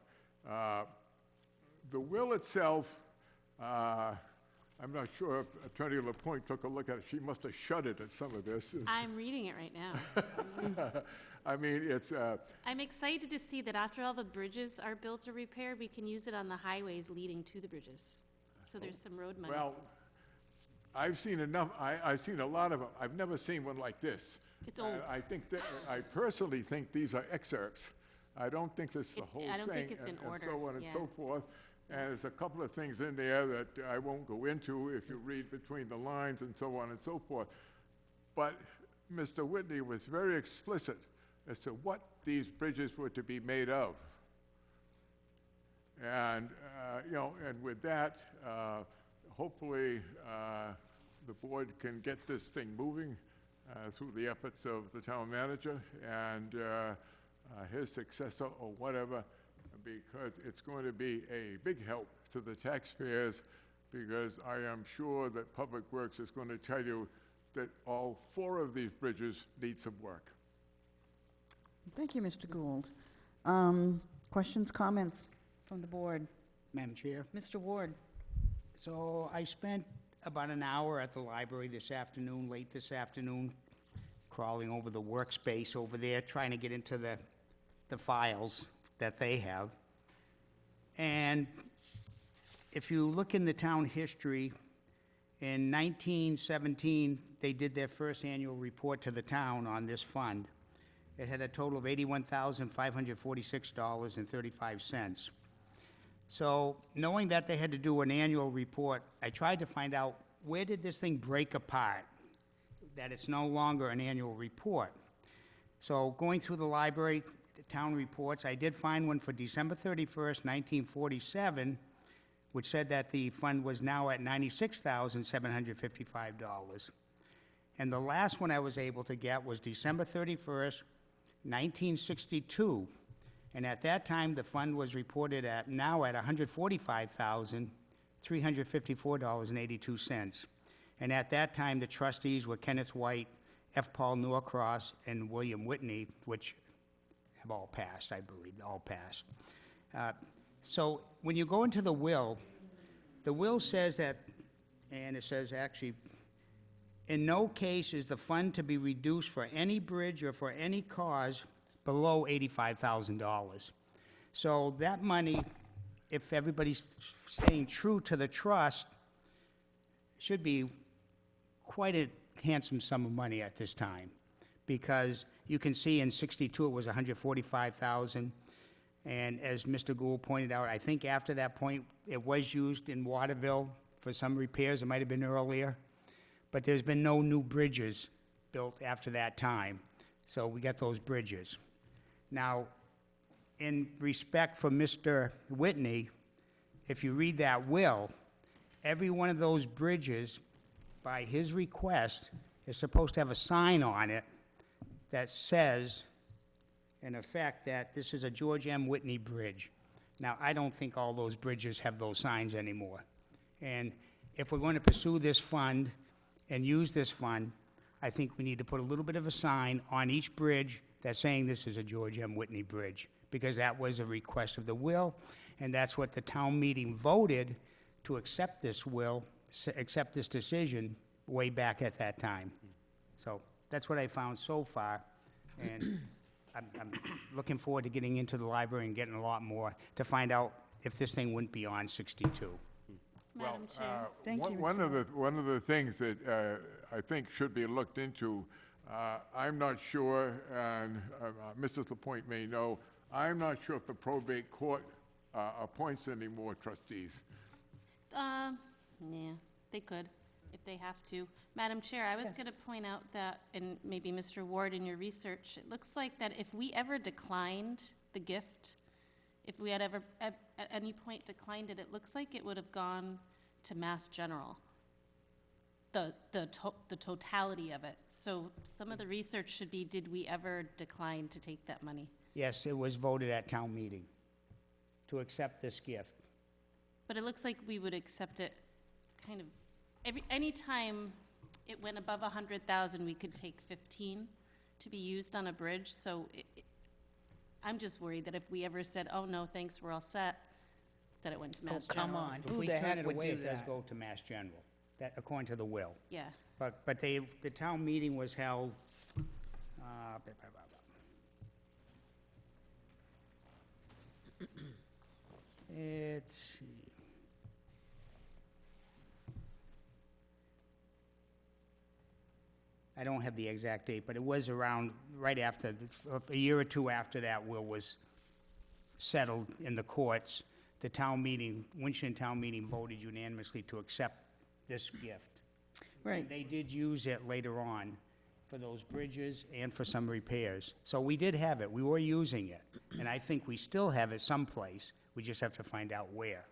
The will itself, I'm not sure if Attorney LaPointe took a look at it. She must have shuddered at some of this. I'm reading it right now. I mean, it's, I'm excited to see that after all the bridges are built or repaired, we can use it on the highways leading to the bridges. So there's some road money. well, I've seen enough, I've seen a lot of them. I've never seen one like this. It's old. I think that, I personally think these are excerpts. I don't think it's the whole thing. I don't think it's in and order, so on and yeah. so forth. And there's a couple of things in there that I won't go into if you read between the lines and so on and so forth. But Mr. Whitney was very explicit as to what these bridges were to be made of. And, you know, and with that, hopefully the board can get this thing moving through the efforts of the town manager and his successor or whatever, because it's going to be a big help to the taxpayers, because I am sure that Public Works is going to tell you that all 4 of these bridges need some work. Thank you, Mr. Gould. Questions, comments from the board? Madam Chair. Mr. Ward? So I spent about an hour at the library this afternoon, late this afternoon, crawling over the workspace over there, trying to get into the files that they have. And if you look in the town history, in 1917, they did their first annual report to the town on this fund. It had a total of $81,546.35. So knowing that they had to do an annual report, I tried to find out where did this thing break apart, that it's no longer an annual report. So going through the library, the town reports, I did find one for December 31st, 1947, which said that the fund was now at $96,755. And the last one I was able to get was December 31st, 1962. And at that time, the fund was reported at, now at $145,354.82. And at that time, the trustees were Kenneth White, F. Paul Norcross, and William Whitney, which have all passed, I believe, all passed. So when you go into the will says that, and it says actually, in no case is the fund to be reduced for any bridge or for any cause below $85,000. So that money, if everybody's staying true to the trust, should be quite a handsome sum of money at this time, because you can see in '62 it was $145,000, and as Mr. Gould pointed out, I think after that point it was used in Waterville for some repairs. It might have been earlier, but there's been no new bridges built after that time, so we got those bridges. Now, in respect for Mr. Whitney, if you read that will, every one of those bridges, by his request, is supposed to have a sign on it that says, in effect, that this is a George M. Whitney Bridge. Now, I don't think all those bridges have those signs anymore. And if we're going to pursue this fund and use this fund, I think we need to put a little bit of a sign on each bridge that's saying this is a George M. Whitney Bridge, because that was a request of the will, and that's what the town meeting voted to accept this will, accept this decision way back at that time. So that's what I found so far, and I'm looking forward to getting into the library and getting a lot more to find out if this thing wouldn't be on 62. Madam Chair. Thank you, One of the things that I think should be looked into, I'm not sure, and Mrs. Lapointe may know, I'm not sure if the probate court appoints any more trustees. Nah, they could, if they have to. Madam Chair, I was Yes. going to point out that, and maybe Mr. Ward in your research, it looks like that if we ever declined the gift, if we had ever, at any point declined it, it looks like it would have gone to Mass General. The totality of it. So some of the research should be, did we ever decline to take that money? Yes, it was voted at town meeting to accept this gift. But it looks like we would accept it kind of, anytime it went above 100,000, we could take 15 to be used on a bridge. So I'm just worried that if we ever said, oh, no, thanks, we're all set, that it went to Mass General. come on. If Who we the turn heck it would away, do it does that? go to Mass General, that, according to the will. Yeah. But the town meeting was held, let's see. I don't have the exact date, but it was around, right after, a year or two after that will was settled in the courts. The town meeting, Winchton Town Meeting voted unanimously to accept this gift. Right. And they did use it later on for those bridges and for some repairs. So we did have it, we were using it, and I think we still have it someplace, we just have to find out where.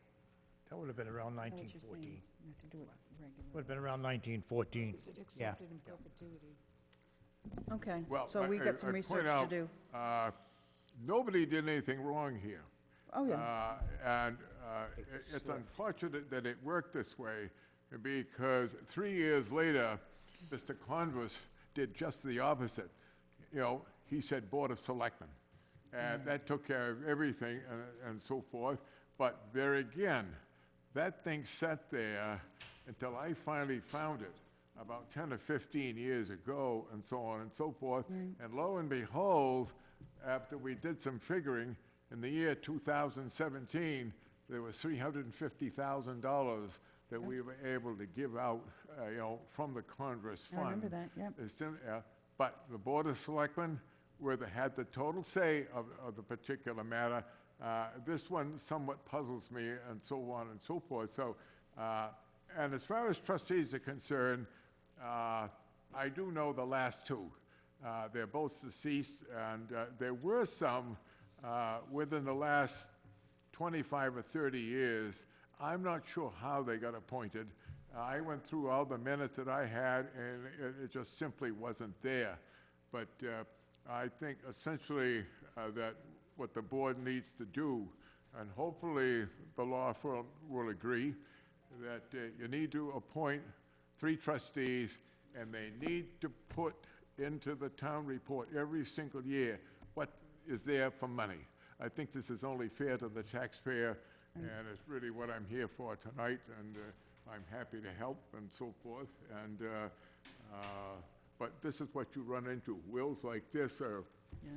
That would have been around I know what you're 1914. saying. You have to do it regularly. Would have been around 1914. Is it Yeah. accepted in perpetuity? Okay, Well, so we got some point research to out, do. Nobody did anything wrong here. Oh, yeah. And it's unfortunate that it worked this way, because 3 years later, Mr. Converse did just the opposite. You know, he said Board of Selectmen, and that took care of everything and so forth. But there again, that thing sat there until I finally found it about 10 or 15 years ago, and so on and so forth. And lo and behold, after we did some figuring, in the year 2017, there was $350,000 that we were able to give out, you know, from the Congress I fund. remember that, yep. But the Board of Selectmen had the total say of the particular matter. This one somewhat puzzles me, and so on and so forth. So, and as far as trustees are concerned, I do know the last two. They're both deceased, and there were some within the last 25 or 30 years. I'm not sure how they got appointed. I went through all the minutes that I had, and it just simply wasn't there. But I think essentially that what the board needs to do, and hopefully the law firm will agree, that you need to appoint 3 trustees, and they need to put into the town report every single year what is there for money. I think this is only fair to the taxpayer, and it's really what I'm here for tonight, and I'm happy to help and so forth. And but this is what you run into. Wills like this are Yeah,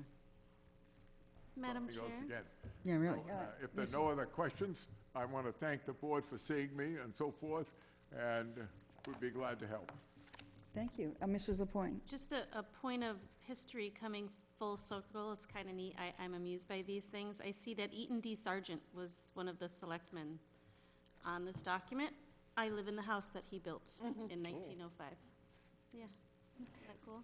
Madam something else Chair? again. yeah, really. So, if there are no other questions, I want to thank the board for seeing me and so forth, and would be glad to help. Thank you. Mrs. Lapointe? Just a point of history coming full circle, it's kind of neat, I'm amused by these things. I see that Eaton D. Sargent was one of the selectmen on this document. I live in the house that he built in 1905. Yeah, isn't that cool?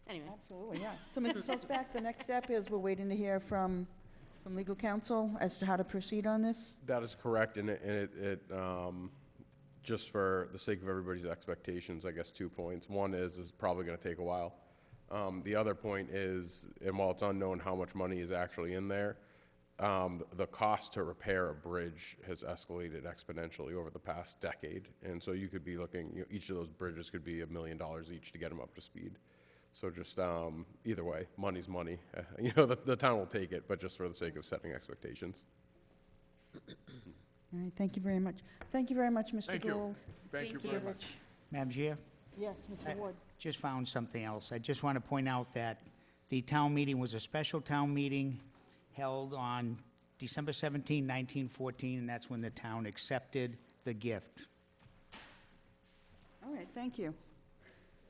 Anyway, Absolutely, yeah. So, Mrs. Hillsback, the next step is we're waiting to hear from legal counsel as to how to proceed on this? That is correct, and just for the sake of everybody's expectations, I guess 2 points. One is probably gonna take a while. The other point is, and while it's unknown how much money is actually in there, the cost to repair a bridge has escalated exponentially over the past decade. And so you could be looking, you know, each of those bridges could be $1 million each to get them up to speed. So just, either way, money's money. You know, the town will take it, but just for the sake of setting expectations. All right, thank you very much. Thank you very much, Mr. Thank you. Gould. Thank you very much. Madam Chair? Yes, Mr. Ward. Just found something else. I just want to point out that the town meeting was a special town meeting held on December 17, 1914, and that's when the town accepted the gift. All right, thank you.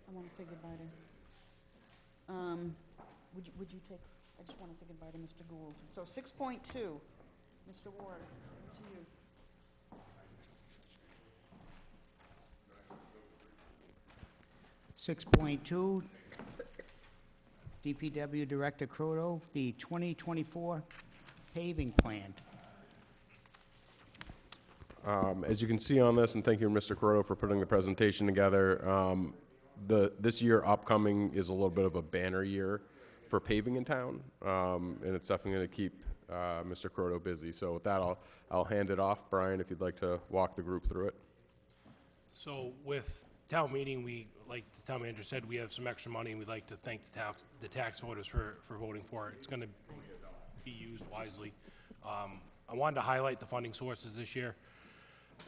I want to say goodbye to Would you take, I just want to say goodbye to Mr. Gould. So 6.2, Mr. Ward, to you. Six point two, DPW Director Croto, the 2024 paving plan. As you can see on this, and thank you, Mr. Corotto, for putting the presentation together, this year upcoming is a little bit of a banner year for paving in town, and it's definitely going to keep Mr. Corotto busy. So with that, I'll hand it off. Brian, if you'd like to walk the group through it. So with town meeting, we, like the town manager said, we have some extra money, and we'd like to thank the tax voters for voting for it. It's going to be used wisely. I wanted to highlight the funding sources this year.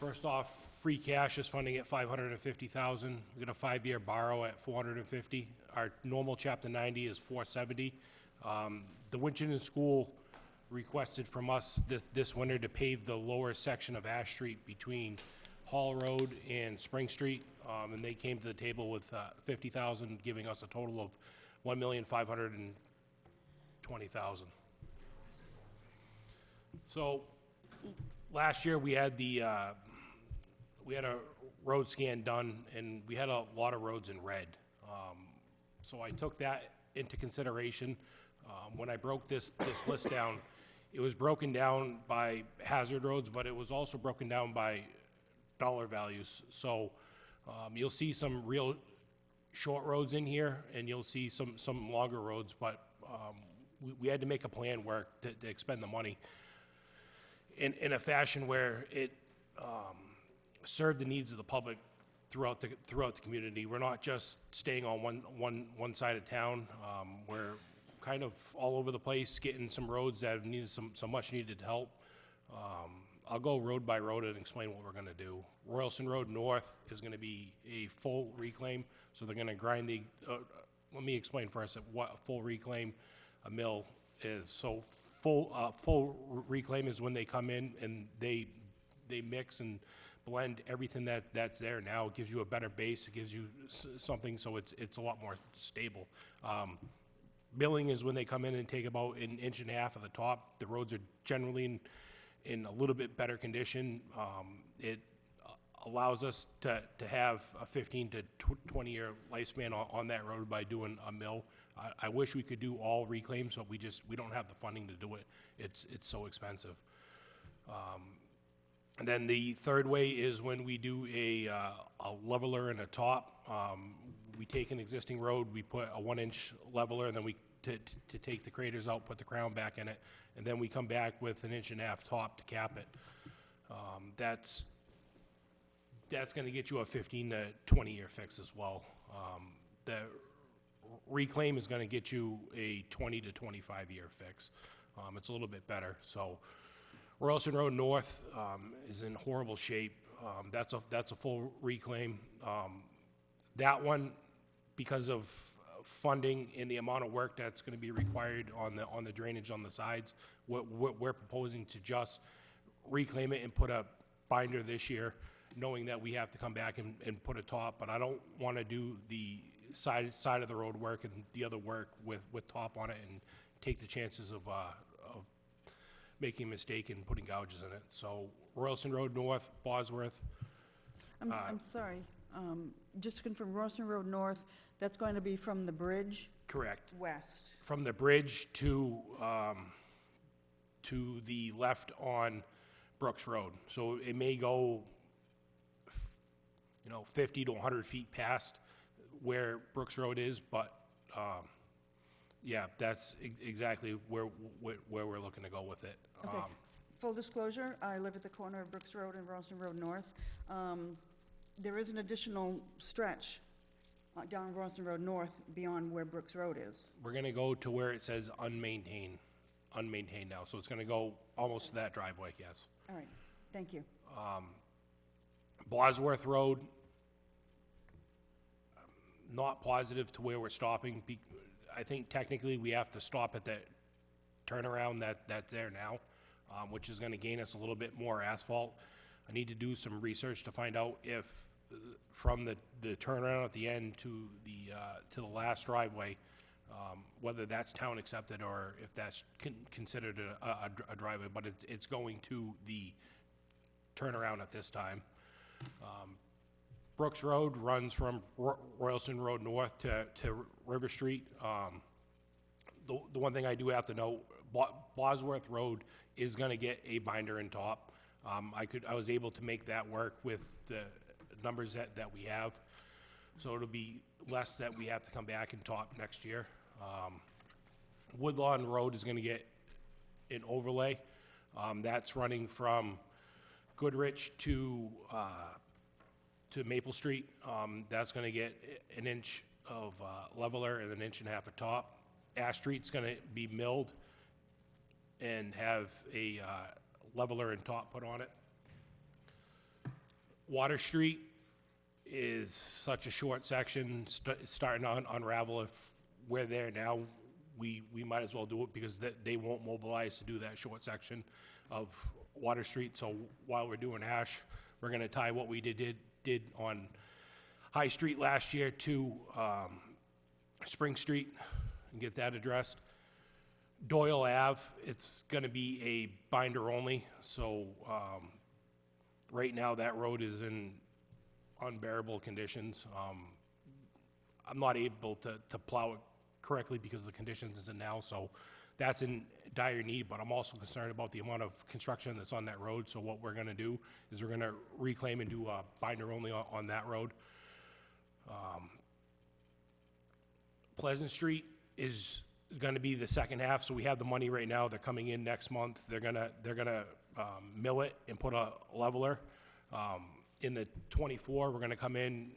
First off, free cash is funding at $550,000. We got a 5-year borrow at $450,000. Our normal Chapter 90 is $470,000. The Winchendon School requested from us this winter to pave the lower section of Ash Street between Hall Road and Spring Street, and they came to the table with $50,000, giving us a total of $1,520,000. So last year we had a road scan done, and we had a lot of roads in red. So I took that into consideration. When I broke this list down, it was broken down by hazard roads, but it was also broken down by dollar values. So you'll see some real short roads in here, and you'll see some longer roads, but we had to make a plan work to expend the money in a fashion where it served the needs of the public throughout the community. We're not just staying on one side of town. We're kind of all over the place, getting some roads that have needed some much needed help. I'll go road by road and explain what we're gonna do. Royalston Road North is gonna be a full reclaim, so they're gonna grind the, let me explain first what a full reclaim, a mill is. So full reclaim is when they come in and they mix and blend everything that's there now. It gives you a better base, it gives you something, so it's a lot more stable. Milling is when they come in and take about an inch and a half of the top. The roads are generally in a little bit better condition. It allows us to have a 15 to 20-year lifespan on that road by doing a mill. I wish we could do all reclaims, but we don't have the funding to do it. It's so expensive. And then the third way is when we do a leveler and a top. We take an existing road, we put a 1-inch leveler, and then we to take the craters out, put the crown back in it, and then we come back with an 1.5 inch top to cap it. That's going to get you a 15 to 20-year fix as well. The reclaim is going to get you a 20 to 25-year fix. It's a little bit better. So Royalston Road North is in horrible shape. That's a full reclaim. That one, because of funding and the amount of work that's going to be required on the drainage on the sides, we're proposing to just reclaim it and put a binder this year, knowing that we have to come back and put a top. But I don't want to do the side of the road work and the other work with top on it and take the chances of making a mistake and putting gouges in it. So Royalston Road North, Bosworth. I'm sorry. Just to confirm, Royalston Road North, that's going to be from the bridge Correct. west. From the bridge to the left on Brooks Road. So it may go, 50 to 100 feet past where Brooks Road is, but yeah, that's exactly where we're looking to go with it. Okay. Full disclosure, I live at the corner of Brooks Road and Royalston Road North. There is an additional stretch down Royalston Road North beyond where Brooks Road is. We're gonna go to where it says unmaintained now, so it's gonna go almost to that driveway, yes. All right, thank you. Bosworth Road, not positive to where we're stopping. I think technically we have to stop at that turnaround that's there now, which is gonna gain us a little bit more asphalt. I need to do some research to find out if from the turnaround at the end to the last driveway, whether that's town accepted or if that's considered a driveway, but it's going to the turnaround at this time. Brooks Road runs from Royalston Road North to River Street. The one thing I do have to know, Bosworth Road is gonna get a binder and top. I was able to make that work with the numbers that we have. So it'll be less that we have to come back and top next year. Woodlawn Road is gonna get an overlay. That's running from Goodrich to Maple Street. That's gonna get an inch of leveler and an inch and a half of top. Ash Street's gonna be milled and have a leveler and top put on it. Water Street is such a short section, starting to unravel. If we're there now, we might as well do it because they won't mobilize to do that short section of Water Street. So while we're doing Ash, we're gonna tie what we did on High Street last year to Spring Street and get that addressed. Doyle Ave, it's gonna be a binder only, so right now that road is in unbearable conditions. I'm not able to plow it correctly because of the conditions it's in now, so that's in dire need, but I'm also concerned about the amount of construction that's on that road, so what we're gonna do is we're gonna reclaim and do a binder only on that road. Pleasant Street is gonna be the second half, so we have the money right now, they're coming in next month, they're gonna mill it and put a leveler. In the 24, we're gonna come in,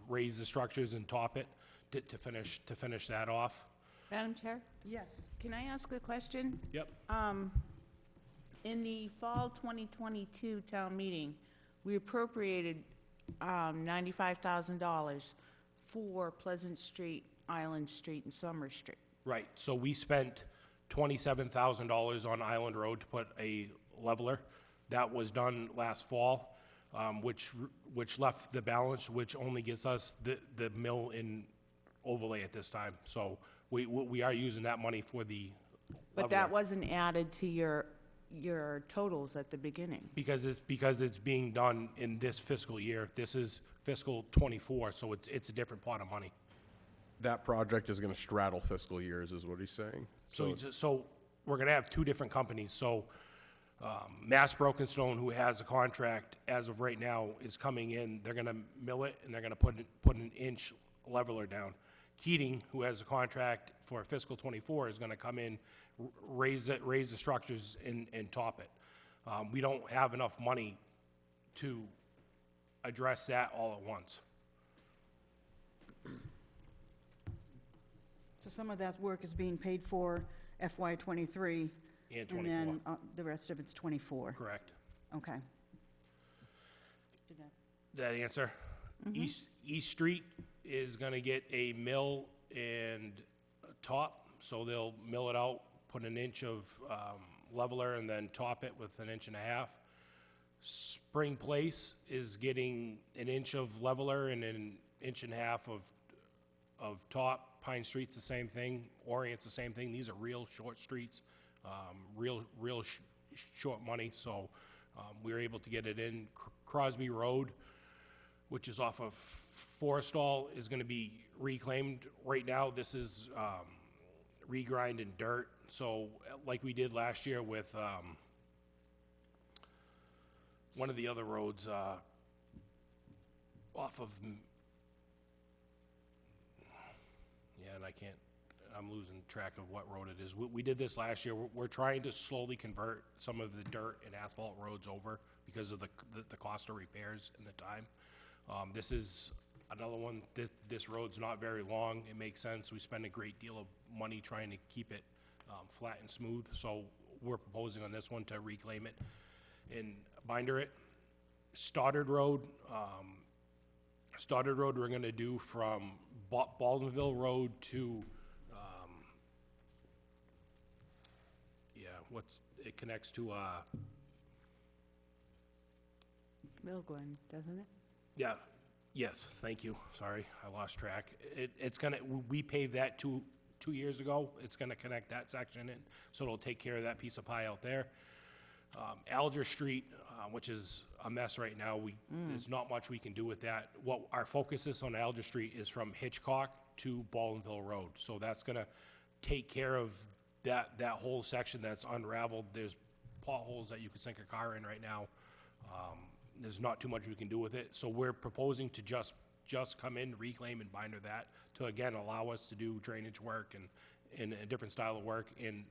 raise the structures and top it to finish that off. Madam Chair, Yes. can I ask a question? Yep. In the fall 2022 town meeting, we appropriated $95,000 for Pleasant Street, Island Street, and Summer Street. Right, so we spent $27,000 on Island Road to put a leveler. That was done last fall, which left the balance, which only gets us the mill in overlay at this time. So we are using that money for the But that wasn't added to your totals at the beginning. because it's being done in this fiscal year. This is fiscal '24, so it's a different pot of money. That project is gonna straddle fiscal years, is what he's saying. So we're gonna have two different companies. So Mass Broken Stone, who has a contract as of right now, is coming in. They're gonna mill it and they're gonna put an inch leveler down. Keating, who has a contract for fiscal '24, is gonna come in, raise the structures and top it. We don't have enough money to address that all at once. So some of that work is being paid for FY '23, And and then the rest of it's '24. Correct. Okay. Did that- That answer? East Street is gonna get a mill and a top, so they'll mill it out, put an inch of leveler, and then top it with an inch and a half. Spring Place is getting an inch of leveler and an inch and a half of top. Pine Street's the same thing. Orient's the same thing. These are real short streets, real short money, so we were able to get it in. Crosby Road, which is off of Forestall, is gonna be reclaimed. Right now, this is regrind and dirt, so like we did last year with one of the other roads off of, and I'm losing track of what road it is. We did this last year. We're trying to slowly convert some of the dirt and asphalt roads over because of the cost of repairs and the time. This is another one. This road's not very long. It makes sense. We spend a great deal of money trying to keep it flat and smooth, so we're proposing on this one to reclaim it and binder it. Stoddard Road, we're gonna do from Baldwinville Road to, it connects to, Mill Glen, doesn't it? yes, thank you, sorry, I lost track. It's gonna, we pave that to 2 years ago. It's gonna connect that section in, so it'll take care of that piece of pie out there. Alger Street, which is a mess right now, there's not much we can do with that. What our focus is on Alger Street is from Hitchcock to Ballinville Road. So that's gonna take care of that whole section that's unraveled. There's potholes that you could sink a car in right now. There's not too much we can do with it. So we're proposing to just come in, reclaim and binder that to, again, allow us to do drainage work and a different style of work and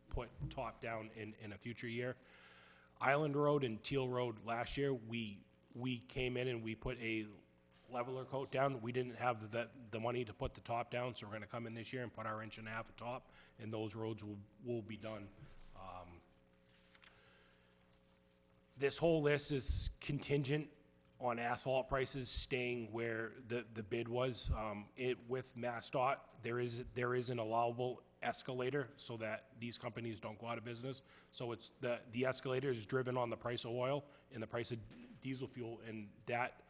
put top down in a future year. Island Road and Teal Road last year, we came in and we put a leveler coat down. We didn't have the money to put the top down, so we're gonna come in this year and put our 1.5 inches of top, and those roads will be done. This whole list is contingent on asphalt prices staying where the bid was. With MassDOT, there is an allowable escalator so that these companies don't go out of business. So it's the escalator is driven on the price of oil and the price of diesel fuel, and that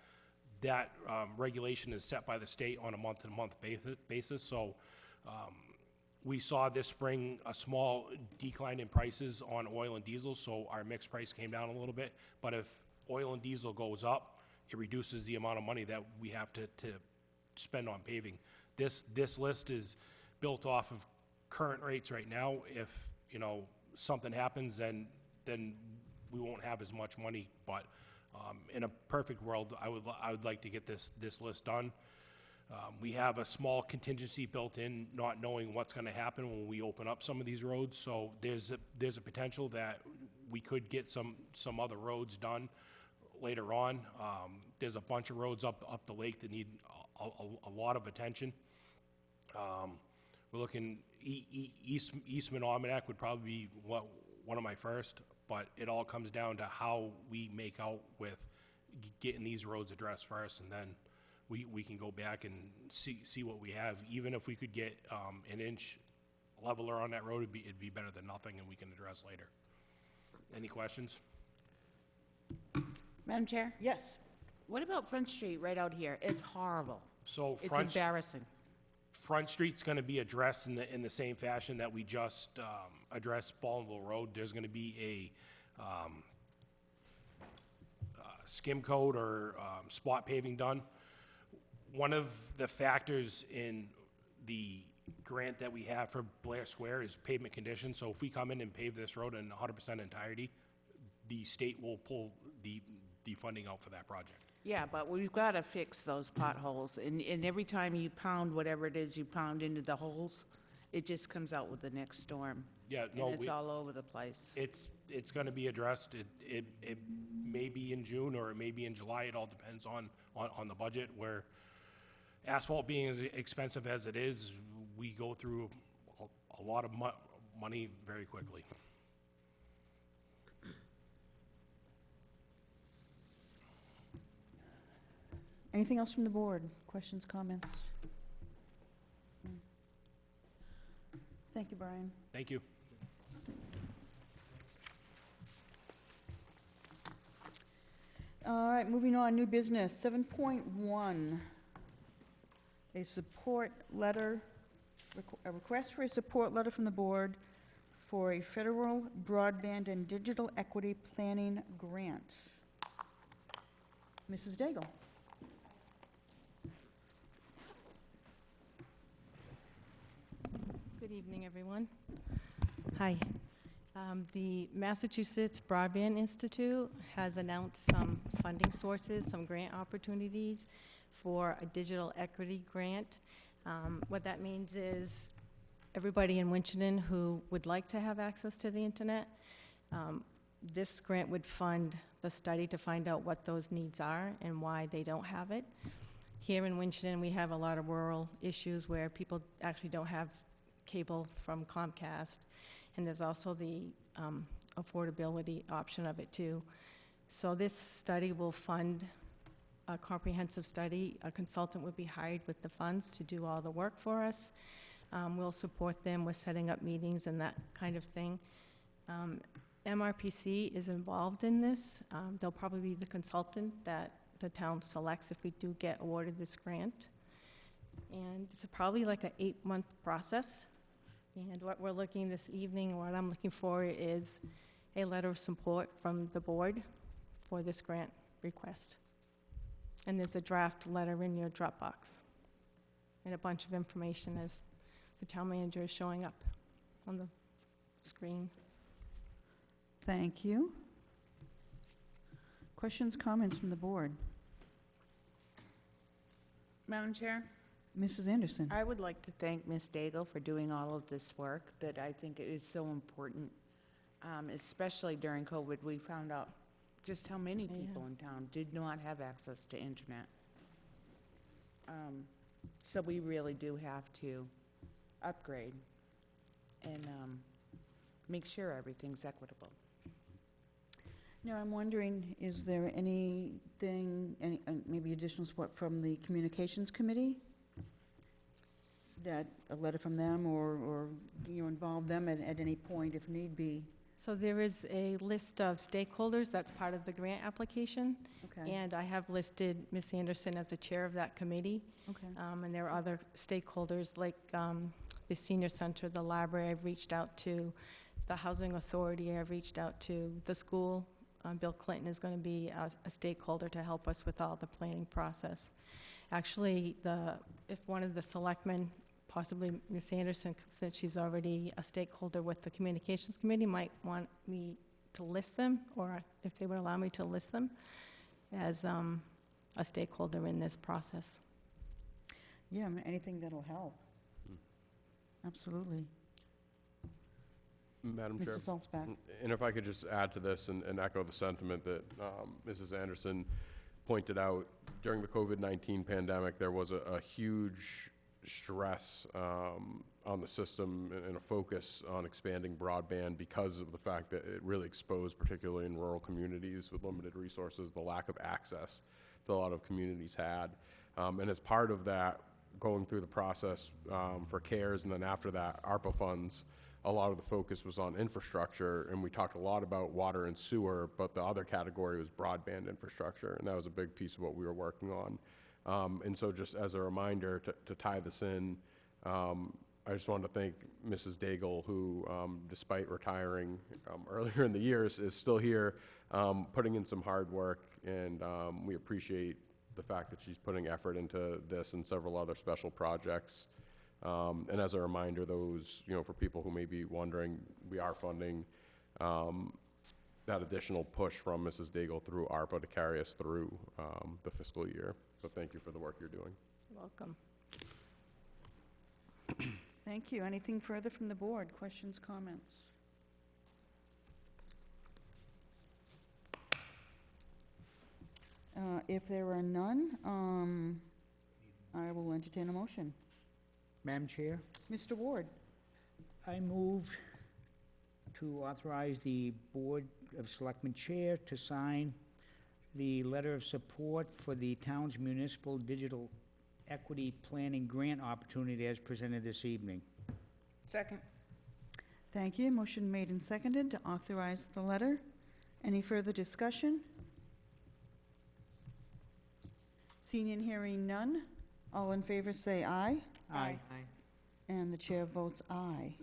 regulation is set by the state on a month-to-month basis. So we saw this spring a small decline in prices on oil and diesel, so our mixed price came down a little bit. But if oil and diesel goes up, it reduces the amount of money that we have to spend on paving. This list is built off of current rates right now. If, something happens, then we won't have as much money. But in a perfect world, I would like to get this list done. We have a small contingency built in, not knowing what's gonna happen when we open up some of these roads. So there's a potential that we could get some other roads done later on. There's a bunch of roads up the lake that need a lot of attention. We're looking, Eastman Almanac would probably be one of my first, but it all comes down to how we make out with getting these roads addressed first, and then we can go back and see what we have. Even if we could get an inch leveler on that road, it'd be better than nothing, and we can address later. Any questions? Madam Chair? Yes. What about Front Street right out here? It's horrible. So It's embarrassing. Front Street's gonna be addressed in the same fashion that we just addressed Ballinville Road. There's gonna be a skim coat or spot paving done. One of the factors in the grant that we have for Blair Square is pavement conditions. So if we come in and pave this road in 100% entirety, the state will pull the funding out for that project. Yeah, but we've got to fix those potholes, and every time you pound whatever it is you pound into the holes, it just comes out with the next storm. Yeah, no, And it's all over the place. It's gonna be addressed. It may be in June or it may be in July. It all depends on the budget, where asphalt being as expensive as it is, we go through a lot of money very quickly. Anything else from the board? Questions, comments? Thank you, Brian. Thank you. All right, moving on, new business, 7.1. A support letter, a request for a support letter from the board for a federal broadband and digital equity planning grant. Mrs. Daigle. Good evening, everyone. Hi. The Massachusetts Broadband Institute has announced some funding sources, some grant opportunities for a digital equity grant. What that means is everybody in Winchendon who would like to have access to the internet, this grant would fund the study to find out what those needs are and why they don't have it. Here in Winchendon, we have a lot of rural issues where people actually don't have cable from Comcast, and there's also the affordability option of it too. So this study will fund a comprehensive study. A consultant would be hired with the funds to do all the work for us. We'll support them with setting up meetings and that kind of thing. MRPC is involved in this. They'll probably be the consultant that the town selects if we do get awarded this grant. And it's probably like an 8-month process. And what we're looking this evening, what I'm looking for is a letter of support from the board for this grant request. And there's a draft letter in your Dropbox and a bunch of information as the town manager is showing up on the screen. Thank you. Questions, comments from the board? Madam Chair? Mrs. Anderson? I would like to thank Ms. Daigle for doing all of this work that I think it is so important, especially during COVID. We found out just how many people in town did not have access to internet. So we really do have to upgrade and make sure everything's equitable. Now, I'm wondering, is there anything, maybe additional support from the Communications Committee? That a letter from them or you involve them at any point if need be? So there is a list of stakeholders that's part of the grant application. Okay. And I have listed Ms. Anderson as the chair of that committee. Okay. And there are other stakeholders like the senior center, the library. I've reached out to the housing authority. I've reached out to the school. Bill Clinton is going to be a stakeholder to help us with all the planning process. Actually, if one of the selectmen, possibly Ms. Anderson, since she's already a stakeholder with the Communications Committee, might want me to list them, or if they would allow me to list them as a stakeholder in this process. Yeah, anything that'll help. Absolutely. Madam Chair. Mr. Salzback. And if I could just add to this and echo the sentiment that Mrs. Anderson pointed out, during the COVID-19 pandemic, there was a huge stress on the system and a focus on expanding broadband because of the fact that it really exposed, particularly in rural communities with limited resources, the lack of access that a lot of communities had. And as part of that, going through the process for CARES and then after that, ARPA funds, a lot of the focus was on infrastructure, and we talked a lot about water and sewer, but the other category was broadband infrastructure, and that was a big piece of what we were working on. And so just as a reminder to tie this in, I just wanted to thank Mrs. Daigle, who, despite retiring earlier in the year, is still here, putting in some hard work, and we appreciate the fact that she's putting effort into this and several other special projects. And as a reminder, those, for people who may be wondering, we are funding that additional push from Mrs. Daigle through ARPA to carry us through the fiscal year. So thank you for the work you're doing. You're welcome. Thank you. Anything further from the board? Questions, comments? If there are none, I will entertain a motion. Madam Chair, Mr. Ward? I move to authorize the Board of Selectmen Chair to sign the letter of support for the town's municipal digital equity planning grant opportunity as presented this evening. Second. Thank you. Motion made and seconded to authorize the letter. Any further discussion? Seeing and hearing none, all in favor say aye, Aye. and the chair votes aye.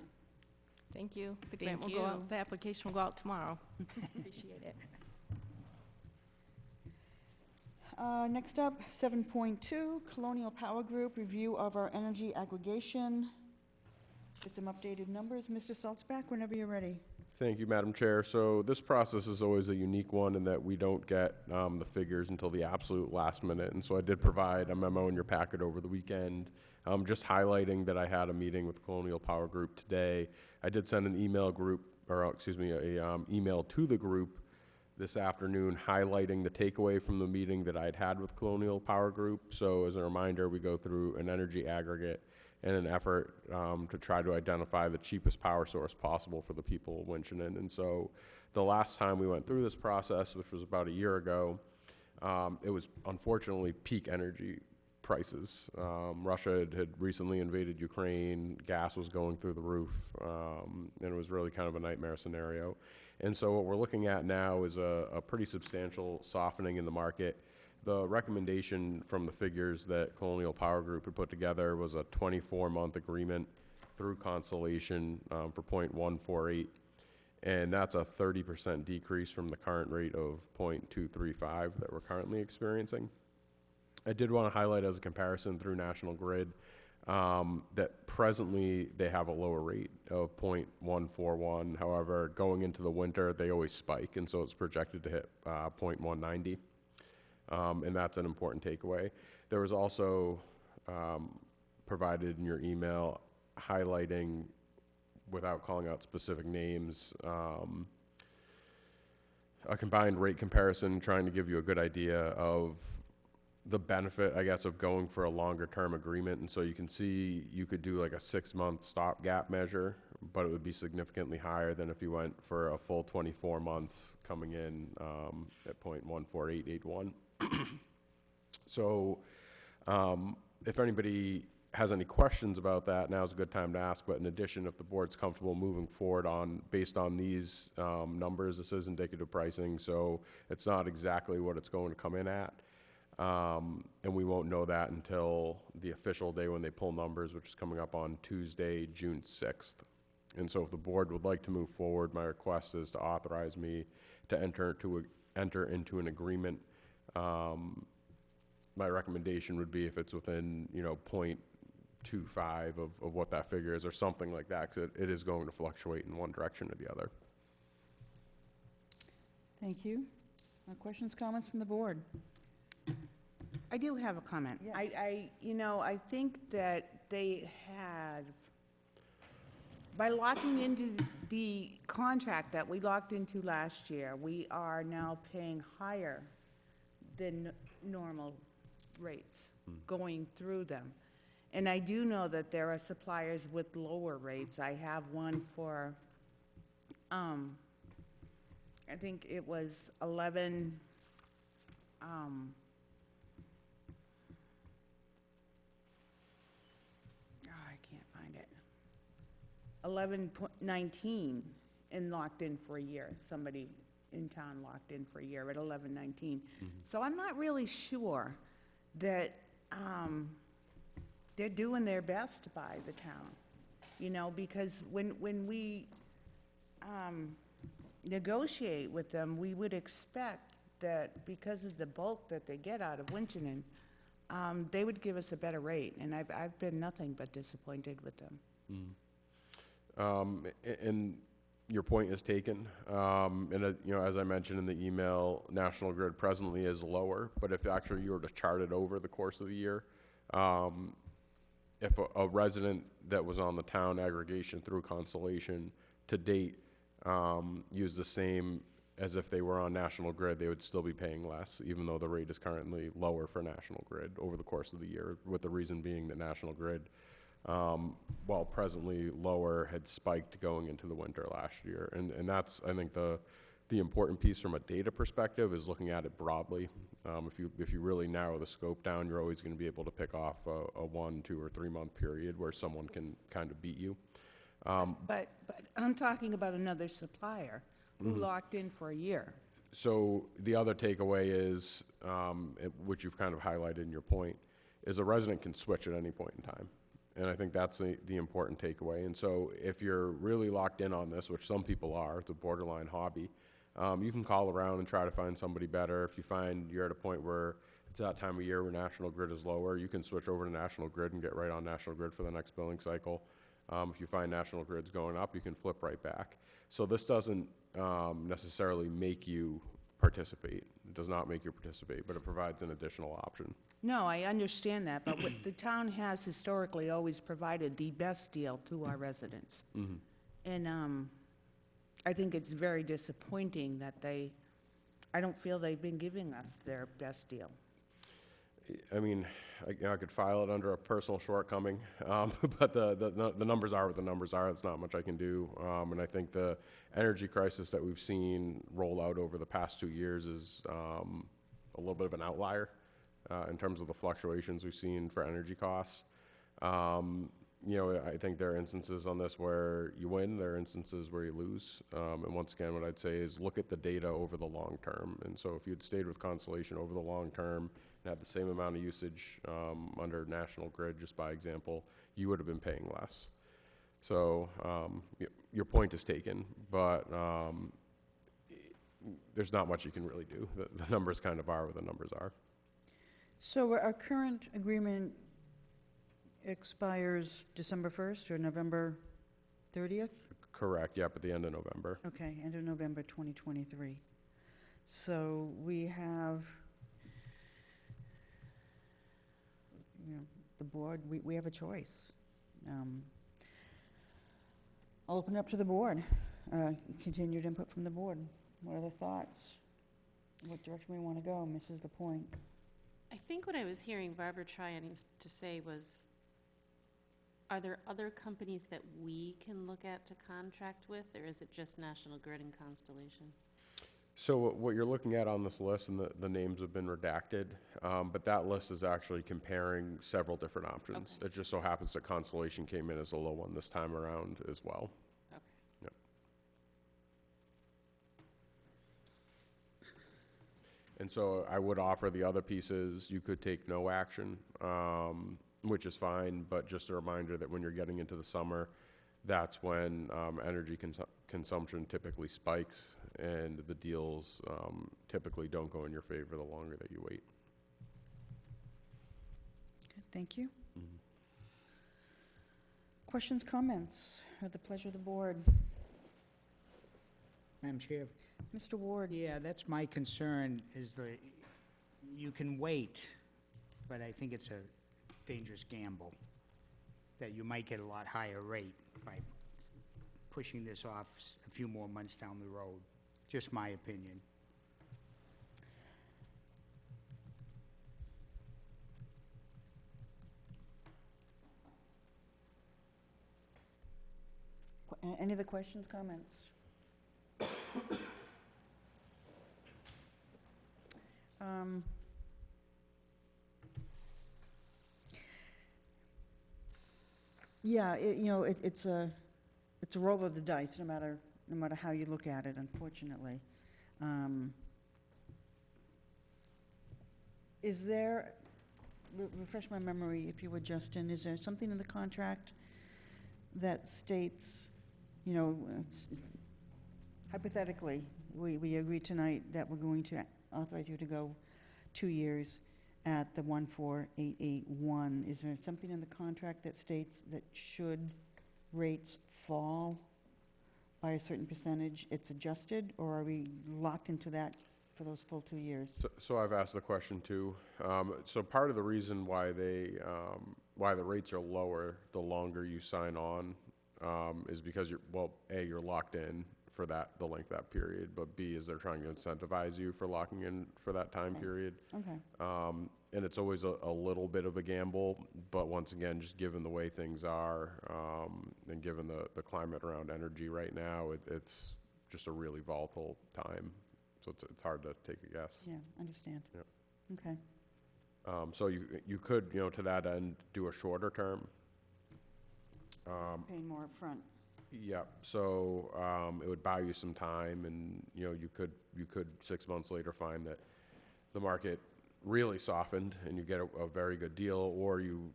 Thank you. The Thank grant will go out, the application will go out tomorrow. Appreciate it. Next up, 7.2, Colonial Power Group, review of our energy aggregation. Get some updated numbers. Mr. Salzback, whenever you're ready. Thank you, Madam Chair. So this process is always a unique one in that we don't get the figures until the absolute last minute. And so I did provide a memo in your packet over the weekend, just highlighting that I had a meeting with Colonial Power Group today. I did send an email email to the group this afternoon highlighting the takeaway from the meeting that I'd had with Colonial Power Group. So as a reminder, we go through an energy aggregate in an effort to try to identify the cheapest power source possible for the people of Winchendon. And so the last time we went through this process, which was about a year ago, it was unfortunately peak energy prices. Russia had recently invaded Ukraine, gas was going through the roof, and it was really kind of a nightmare scenario. And so what we're looking at now is a pretty substantial softening in the market. the recommendation from the figures that Colonial Power Group had put together was a 24-month agreement through Constellation for .148, and that's a 30% decrease from the current rate of .235 that we're currently experiencing. I did want to highlight as a comparison through National Grid that presently they have a lower rate of .141. However, going into the winter, they always spike, and so it's projected to hit .190. And that's an important takeaway. There was also provided in your email highlighting, without calling out specific names, a combined rate comparison, trying to give you a good idea of the benefit, I guess, of going for a longer term agreement. And so you can see you could do like a 6-month stopgap measure, but it would be significantly higher than if you went for a full 24 months coming in at .14881. So if anybody has any questions about that, now's a good time to ask. But in addition, if the board's comfortable moving forward based on these numbers, this is indicative pricing, so it's not exactly what it's going to come in at. And we won't know that until the official day when they pull numbers, which is coming up on Tuesday, June 6th. And so if the board would like to move forward, my request is to authorize me to enter into an agreement. My recommendation would be if it's within, .25 of what that figure is or something like that, because it is going to fluctuate in one direction or the other. Thank you. Questions, comments from the board? I do have a comment. Yes. I think that they had, by locking into the contract that we locked into last year, we are now paying higher than normal rates going through them. And I do know that there are suppliers with lower rates. I have one for, I think it was 11, I can't find it. 11.19 and locked in for a year. Somebody in town locked in for a year at 11.19. So I'm not really sure that they're doing their best by the town, because when we negotiate with them, we would expect that because of the bulk that they get out of Winchendon, they would give us a better rate, and I've been nothing but disappointed with them. And your point is taken. As I mentioned in the email, National Grid presently is lower, but if actually you were to chart it over the course of the year, if a resident that was on the town aggregation through Constellation to date used the same as if they were on National Grid, they would still be paying less, even though the rate is currently lower for National Grid over the course of the year, with the reason being that National Grid, while presently lower, had spiked going into the winter last year. And that's, I think, the important piece from a data perspective is looking at it broadly. If you really narrow the scope down, you're always going to be able to pick off a 1, 2, or 3 month period where someone can kind of beat you. But I'm talking about another supplier who locked in for a year. So the other takeaway is, which you've kind of highlighted in your point, is a resident can switch at any point in time. And I think that's the important takeaway. And so if you're really locked in on this, which some people are, it's a borderline hobby, you can call around and try to find somebody better. If you find you're at a point where it's that time of year where National Grid is lower, you can switch over to National Grid and get right on National Grid for the next billing cycle. If you find National Grid's going up, you can flip right back. So this doesn't necessarily make you participate. It does not make you participate, but it provides an additional option. No, I understand that, but the town has historically always provided the best deal to our residents. And I think it's very disappointing that I don't feel they've been giving us their best deal. I mean, I could file it under a personal shortcoming, but the numbers are what the numbers are. There's not much I can do. And I think the energy crisis that we've seen roll out over the past 2 years is a little bit of an outlier in terms of the fluctuations we've seen for energy costs. You know, I think there are instances on this where you win, there are instances where you lose. And once again, what I'd say is look at the data over the long term. And so if you'd stayed with Constellation over the long term and had the same amount of usage under National Grid, just by example, you would have been paying less. So your point is taken, but there's not much you can really do. The numbers kind of are what the numbers are. So our current agreement expires December 1st or November 30th? Correct, yep, at the end of November. Okay, end of November 2023. So we have, you know, the board, we have a choice. I'll open it up to the board. Continued input from the board. What are the thoughts? What direction we want to go? Misses the point. I think what I was hearing Barbara trying to say was, are there other companies that we can look at to contract with, or is it just National Grid and Constellation? So what you're looking at on this list, and the names have been redacted, but that list is actually comparing several different options. Okay. It just so happens that Constellation came in as a low one this time around as well. Okay. Yep. And so I would offer the other pieces, you could take no action, which is fine, but just a reminder that when you're getting into the summer, that's when energy consumption typically spikes, and the deals typically don't go in your favor the longer that you wait. Okay, thank you. Questions, comments? At the pleasure of the board. Madam Chair? Mr. Ward? Yeah, that's my concern, is you can wait, but I think it's a dangerous gamble, that you might get a lot higher rate by pushing this off a few more months down the road. Just my opinion. Any other questions, comments? Yeah, you know, it's a roll of the dice, no matter how you look at it, unfortunately. Is there, refresh my memory if you would, Justin, is there something in the contract that states, you know, hypothetically, we agree tonight that we're going to authorize you to go 2 years at the 14881. Is there something in the contract that states that should rates fall by a certain percentage, it's adjusted, or are we locked into that for those full 2 years? So I've asked the question too. So part of the reason why why the rates are lower the longer you sign on is because you're locked in for the length of that period, but B, is they're trying to incentivize you for locking in for that time period. Okay. And it's always a little bit of a gamble, but once again, just given the way things are, and given the climate around energy right now, it's just a really volatile time. So it's hard to take a guess. Yeah, understand. Yep. Okay. So you could, you know, to that end, do a shorter term. Paying more upfront. Yeah, so it would buy you some time, and you know, you could 6 months later find that the market really softened and you get a very good deal, or you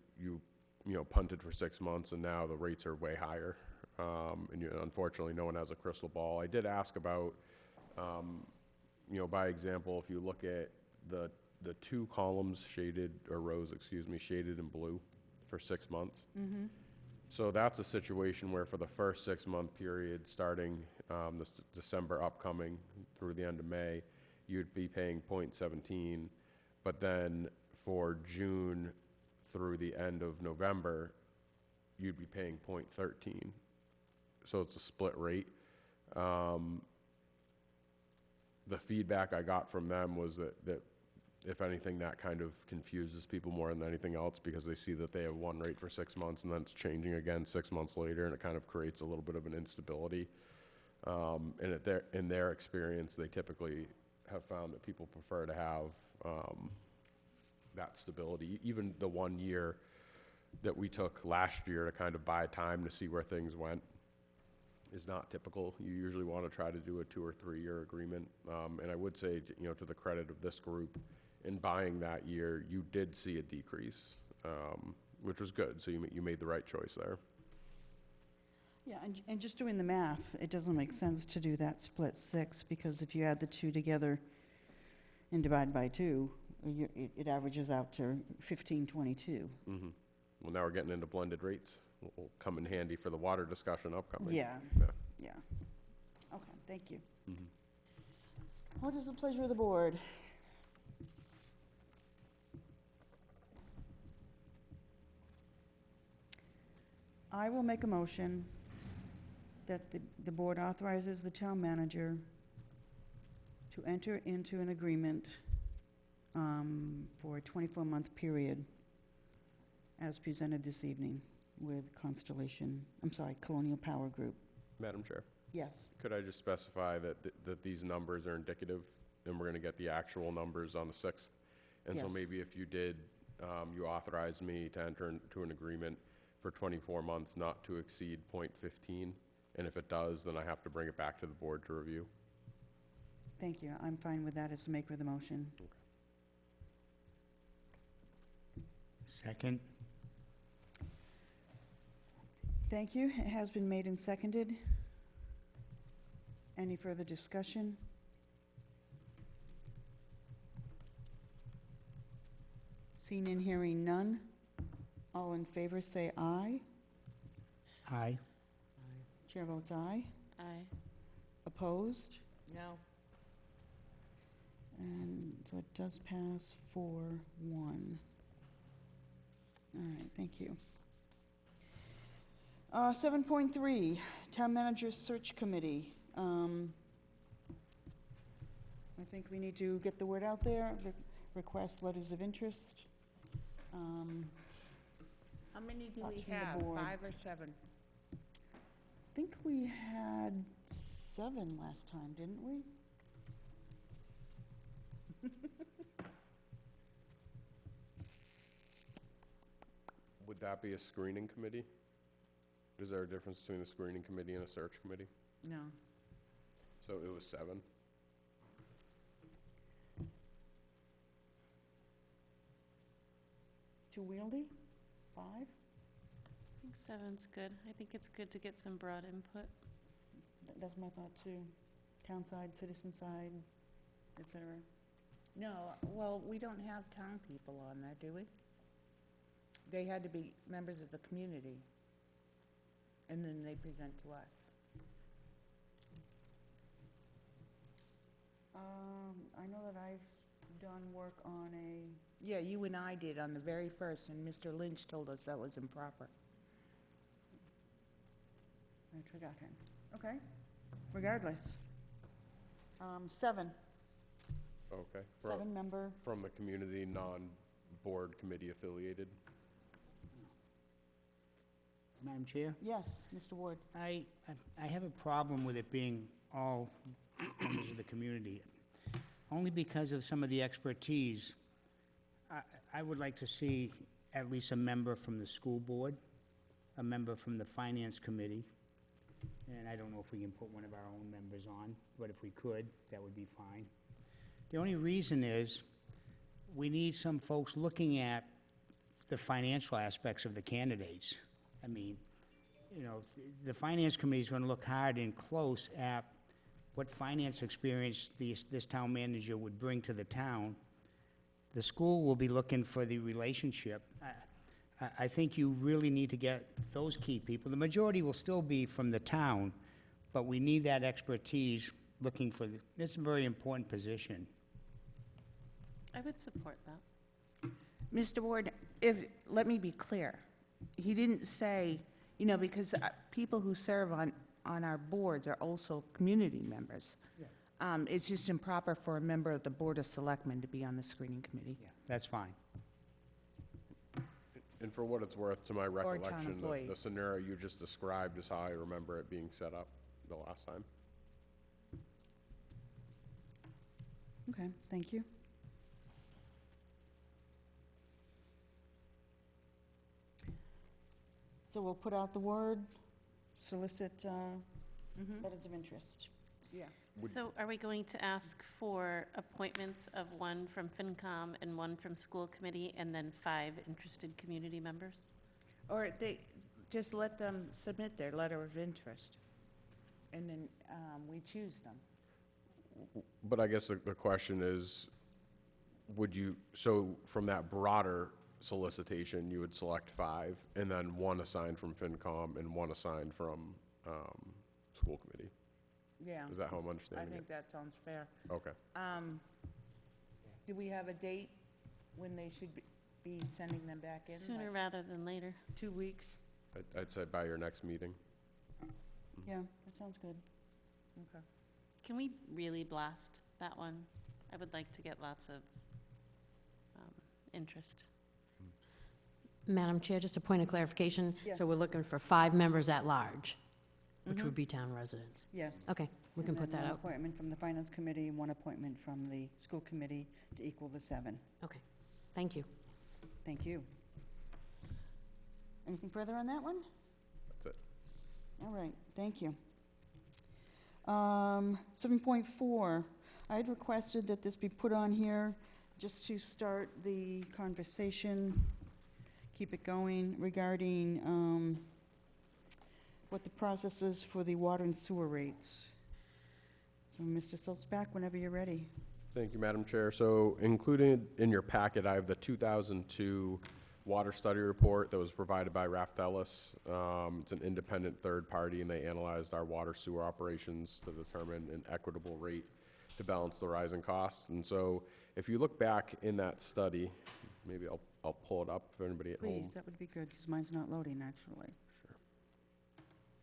punted for 6 months and now the rates are way higher. And unfortunately, no one has a crystal ball. I did ask about, by example, if you look at the 2 columns shaded, or rows, excuse me, shaded in blue for 6 months. Mm-hmm. So that's a situation where for the first 6-month period, starting this December upcoming through the end of May, you'd be paying 0.17, but then for June through the end of November, you'd be paying 0.13. So it's a split rate. The feedback I got from them was that if anything, that kind of confuses people more than anything else, because they see that they have one rate for 6 months and then it's changing again 6 months later, and it kind of creates a little bit of an instability. And in their experience, they typically have found that people prefer to have that stability. Even the 1 year that we took last year to kind of buy time to see where things went is not typical. You usually want to try to do a 2 or 3 year agreement. And I would say, to the credit of this group, in buying that year, you did see a decrease, which was good. So you made the right choice there. Yeah, and just doing the math, it doesn't make sense to do that split 6, because if you add the 2 together and divide by 2, it averages out to 1522. Mm-hmm. Well, now we're getting into blended rates. Will come in handy for the water discussion upcoming. Yeah. Yeah. Yeah. Okay, thank you. Mhm. What is the pleasure of the board? I will make a motion that the board authorizes the town manager to enter into an agreement for a 24-month period as presented this evening with Colonial Power Group. Madam Chair, Yes. could I just specify that these numbers are indicative and we're going to get the actual numbers on the 6th? And so Yes. maybe if you did, you authorized me to enter into an agreement for 24 months not to exceed .15, and if it does, then I have to bring it back to the board to review. Thank you. I'm fine with that as the maker of the motion. Second? Thank you. It has been made and seconded. Any further discussion? Seeing and hearing none. All in favor say aye. Aye. Chair votes aye. Aye. Opposed? No. And so it does pass 4-1. All right, thank you. 7.3, Town Manager's Search Committee. I think we need to get the word out there, request letters of interest. How many do Thoughts we from the have, board? 5 or 7? I think we had 7 last time, didn't we? Would that be a screening committee? Is there a difference between a screening committee and a search committee? No. So it was 7? Too wieldy? 5? I think 7's good. I think it's good to get some broad input. That's my thought too. Town side, citizen side, et cetera. No, well, we don't have town people on there, do we? They had to be members of the community, and then they present to us. I know that I've done work on Yeah, you and I did on the very first, and Mr. Lynch told us that was improper. I forgot him. Okay, regardless. 7, Okay. 7-member. From the community, non-board committee affiliated? Madam Chair? Yes, Mr. Ward. I have a problem with it being all members of the community, only because of some of the expertise. I would like to see at least a member from the school board, a member from the finance committee, and I don't know if we can put one of our own members on, but if we could, that would be fine. The only reason is, we need some folks looking at the financial aspects of the candidates. I mean, the finance committee is going to look hard and close at what finance experience this town manager would bring to the town. The school will be looking for the relationship. I think you really need to get those key people. The majority will still be from the town, but we need that expertise looking for, it's a very important position. I would support that. Mr. Ward, let me be clear. He didn't say, because people who serve on our boards are also community members. Yeah. It's just improper for a member of the Board of Selectmen to be on the screening committee. Yeah, that's fine. And for what it's worth, to my town recollection, employee. the scenario you just described is how I remember it being set up the last time. Okay, thank you. So we'll put out the word, solicit Mhm. letters of interest. Yeah. So are we going to ask for appointments of one from FinCom and one from school committee, and then 5 interested community members? Or they, just let them submit their letter of interest, and then we choose them. But I guess the question is, would you, so from that broader solicitation, you would select 5, and then 1 assigned from FinCom and 1 assigned from school committee? Yeah. Is that how I'm I understanding think it? that sounds fair. Okay. Do we have a date when they should be sending them back in? Sooner Like rather than later. 2 weeks? I'd say by your next meeting. Yeah, that sounds good. Okay. Can we really blast that one? I would like to get lots of interest. Madam Chair, just a point of clarification. Yes. So we're looking for 5 members at large, which Mhm. would be town residents. Yes. Okay, we can And put then that one out. appointment from the finance committee, and 1 appointment from the school committee to equal the 7. Okay, thank you. Thank you. Anything further on that one? That's it. All right, thank you. 7.4, I had requested that this be put on here just to start the conversation, keep it going regarding what the process is for the water and sewer rates. So, Mr. Siltzback, whenever you're ready. Thank you, Madam Chair. So included in your packet, I have the 2002 water study report that was provided by Raftelis. It's an independent third party, and they analyzed our water sewer operations to determine an equitable rate to balance the rising costs. And so if you look back in that study, maybe I'll pull it up for anybody at home. Please, that would be good, because mine's not loading, actually.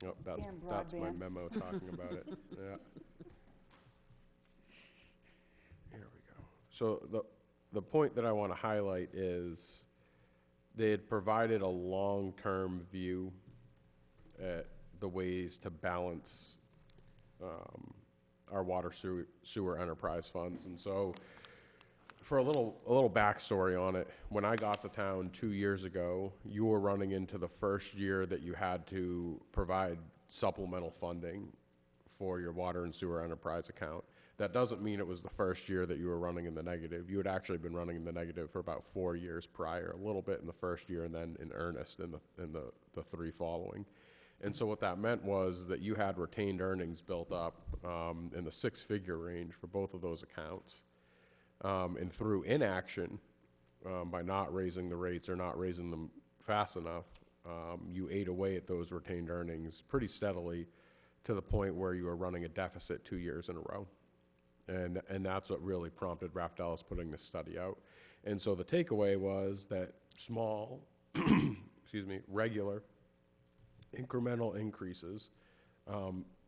Oh, that's my broadband. memo talking about it. Yeah. Here we go. So the point that I want to highlight is they had provided a long-term view at the ways to balance our water sewer enterprise funds. And so for a little backstory on it, when I got to town 2 years ago, you were running into the first year that you had to provide supplemental funding for your water and sewer enterprise account. That doesn't mean it was the first year that you were running in the negative. You had actually been running in the negative for about 4 years prior, a little bit in the first year and then in earnest in the 3 following. And so what that meant was that you had retained earnings built up in the 6-figure range for both of those accounts. And through inaction, by not raising the rates or not raising them fast enough, you ate away at those retained earnings pretty steadily to the point where you were running a deficit 2 years in a row. And that's what really prompted Raftelis putting this study out. And so the takeaway was that small, regular, incremental increases,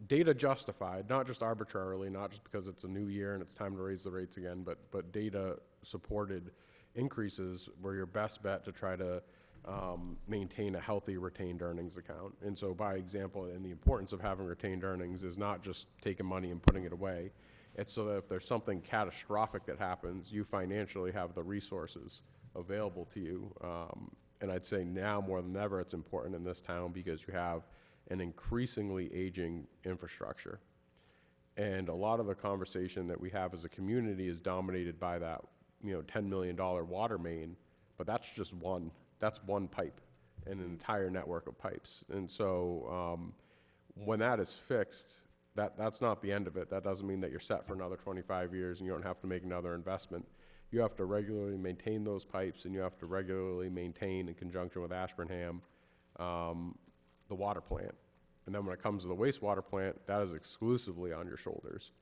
data justified, not just arbitrarily, not just because it's a new year and it's time to raise the rates again, but data supported increases were your best bet to try to maintain a healthy retained earnings account. And so by example, and the importance of having retained earnings is not just taking money and putting it away. It's so that if there's something catastrophic that happens, you financially have the resources available to you. And I'd say now more than ever, it's important in this town because you have an increasingly aging infrastructure. And a lot of the conversation that we have as a community is dominated by that, $10 million water main, but that's just that's one pipe in an entire network of pipes. And so when that is fixed, that's not the end of it. That doesn't mean that you're set for another 25 years and you don't have to make another investment. You have to regularly maintain those pipes, and you have to regularly maintain, in conjunction with Ashburnham, the water plant. And then when it comes to the wastewater plant, that is exclusively on your shoulders.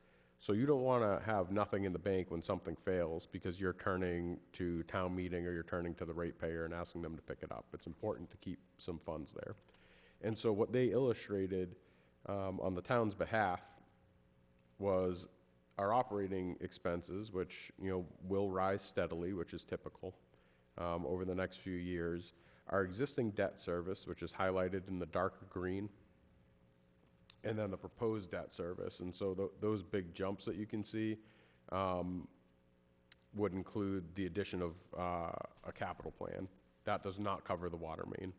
So you don't want to have nothing in the bank when something fails because you're turning to town meeting or you're turning to the ratepayer and asking them to pick it up. It's important to keep some funds there. And so what they illustrated on the town's behalf was our operating expenses, which will rise steadily, which is typical over the next few years. Our existing debt service, which is highlighted in the darker green, and then the proposed debt service. And so those big jumps that you can see would include the addition of a capital plan. That does not cover the water main.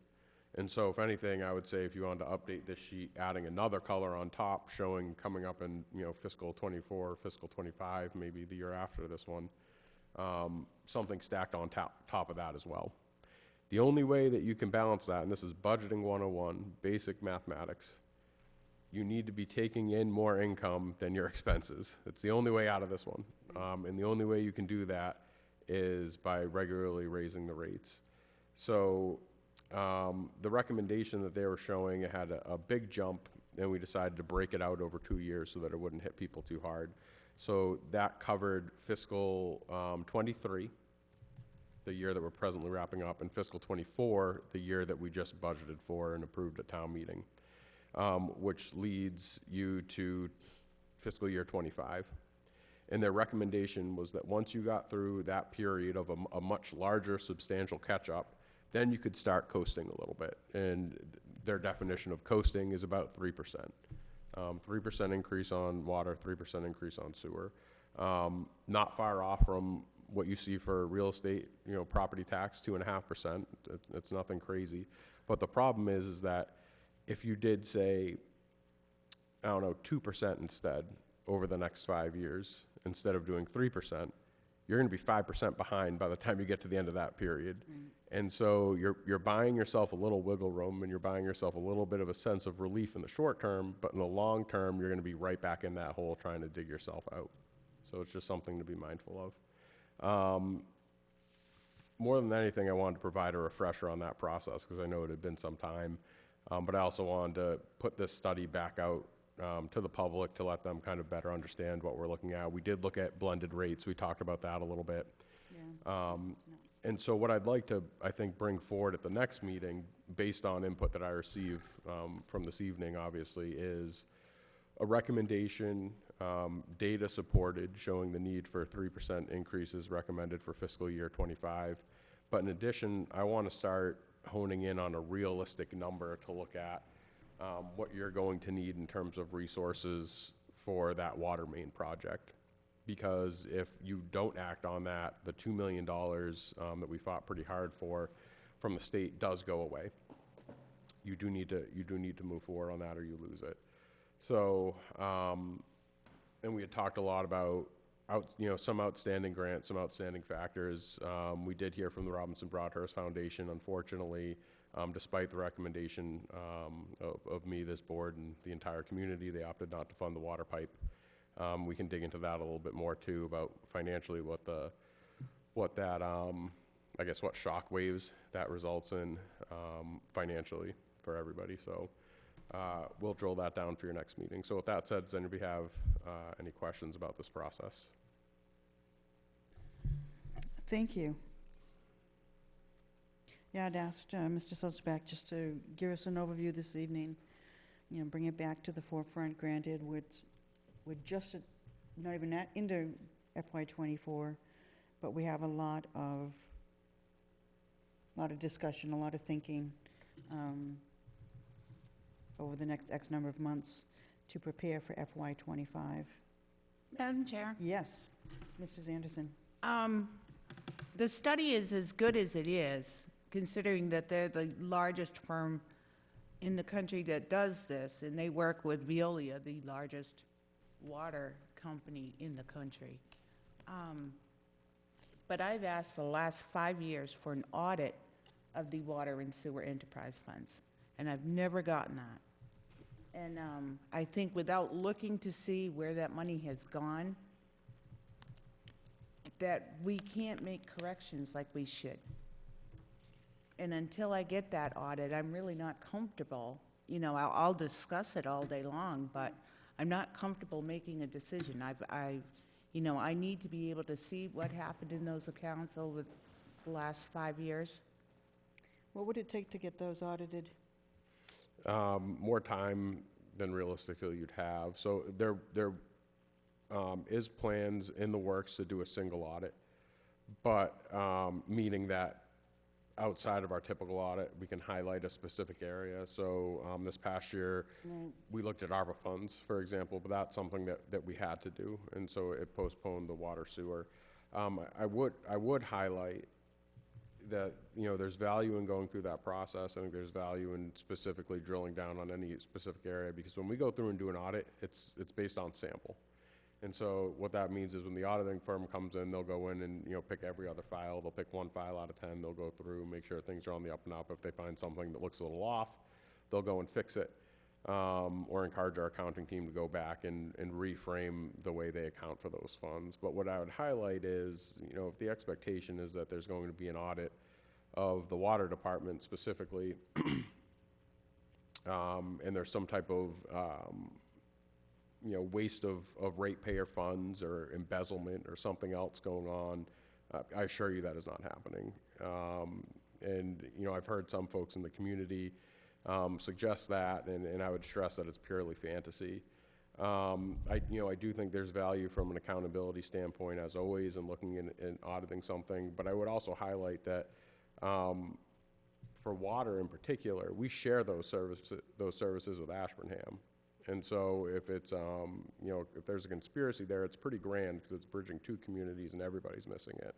And so if anything, I would say if you wanted to update this sheet, adding another color on top showing coming up in, fiscal '24, fiscal '25, maybe the year after this one, something stacked on top of that as well. The only way that you can balance that, and this is budgeting 101, basic mathematics, you need to be taking in more income than your expenses. It's the only way out of this one. And the only way you can do that is by regularly raising the rates. So the recommendation that they were showing, it had a big jump, and we decided to break it out over 2 years so that it wouldn't hit people too hard. So that covered fiscal '23, the year that we're presently wrapping up, and fiscal '24, the year that we just budgeted for and approved at town meeting, which leads you to fiscal year '25. And their recommendation was that once you got through that period of a much larger substantial catch-up, then you could start coasting a little bit. And their definition of coasting is about 3%. 3% increase on water, 3% increase on sewer. Not far off from what you see for real estate, property tax, 2.5%. It's nothing crazy. But the problem is that if you did say, 2% instead over the next 5 years, instead of doing 3%, you're going to be 5% behind by the time you get to the end of that period. And so you're buying yourself a little wiggle room, and you're buying yourself a little bit of a sense of relief in the short term, but in the long term, you're going to be right back in that hole trying to dig yourself out. So it's just something to be mindful of. More than anything, I wanted to provide a refresher on that process because I know it had been some time. But I also wanted to put this study back out to the public to let them kind of better understand what we're looking at. We did look at blended rates. We talked about that a little bit. Yeah. And so what I'd like to, I think, bring forward at the next meeting, based on input that I receive from this evening, obviously, is a recommendation, data supported, showing the need for 3% increases recommended for fiscal year '25. But in addition, I want to start honing in on a realistic number to look at what you're going to need in terms of resources for that water main project. Because if you don't act on that, the $2 million that we fought pretty hard for from the state does go away. You do need to move forward on that, or you lose it. So, and we had talked a lot about some outstanding grants, some outstanding factors. We did hear from the Robinson Broadhurst Foundation, unfortunately, despite the recommendation of me, this board, and the entire community, they opted not to fund the water pipe. We can dig into that a little bit more too, about financially what shock waves that results in financially for everybody. So we'll drill that down for your next meeting. So with that said, does anybody have any questions about this process? Thank you. Yeah, I'd asked Mr. Sosbach just to give us an overview this evening, bring it back to the forefront. Granted, we're just not even that into FY24, but we have a lot of discussion, a lot of thinking over the next X number of months to prepare for FY25. Madam Chair? Yes, Mrs. Anderson. The study is as good as it is, considering that they're the largest firm in the country that does this, and they work with Veolia, the largest water company in the country. But I've asked for the last 5 years for an audit of the water and sewer enterprise funds, and I've never gotten that. And I think without looking to see where that money has gone, that we can't make corrections like we should. And until I get that audit, I'm really not comfortable. I'll discuss it all day long, but I'm not comfortable making a decision. I need to be able to see what happened in those accounts over the last 5 years. What would it take to get those audited? More time than realistically you'd have. So there is plans in the works to do a single audit, but meaning that outside of our typical audit, we can highlight a specific area. So this past year, we looked at ARPA funds, for example, but that's something that we had to do, and so it postponed the water sewer. I would highlight that, you know, there's value in going through that process. I think there's value in specifically drilling down on any specific area, because when we go through and do an audit, it's based on sample. And so what that means is when the auditing firm comes in, they'll go in and, you know, pick every other file. They'll pick one file out of 10. They'll go through, make sure things are on the up and up. If they find something that looks a little off, they'll go and fix it, or encourage our accounting team to go back and reframe the way they account for those funds. But what I would highlight is, you know, if the expectation is that there's going to be an audit of the water department specifically, and there's some type of, you know, waste of ratepayer funds or embezzlement or something else going on, I assure you that is not happening. And, you know, I've heard some folks in the community suggest that, and I would stress that it's purely fantasy. I do think there's value from an accountability standpoint, as always, in looking and auditing something, but I would also highlight that for water in particular, we share those services with Ashburnham. And so if it's, you know, if there's a conspiracy there, it's pretty grand because it's bridging two communities and everybody's missing it.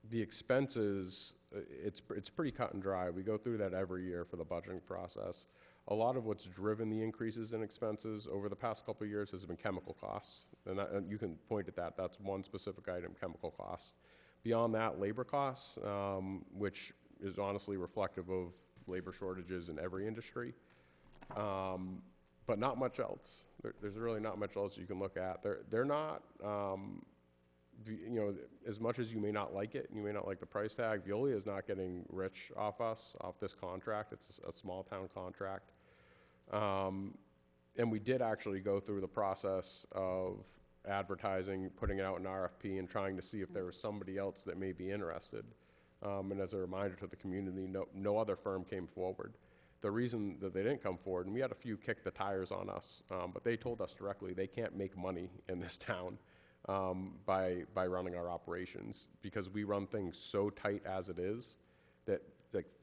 The expenses, it's pretty cut and dry. We go through that every year for the budgeting process. A lot of what's driven the increases in expenses over the past couple of years has been chemical costs. And you can point at that. That's one specific item, chemical costs. Beyond that, labor costs, which is honestly reflective of labor shortages in every industry. But not much else. There's really not much else you can look at. They're not, you know, as much as you may not like it, you may not like the price tag, Veolia is not getting rich off us, off this contract. It's a small town contract. And we did actually go through the process of advertising, putting it out in RFP, and trying to see if there was somebody else that may be interested. And as a reminder to the community, no other firm came forward. The reason that they didn't come forward, and we had a few kick the tires on us, but they told us directly they can't make money in this town by running our operations, because we run things so tight as it is that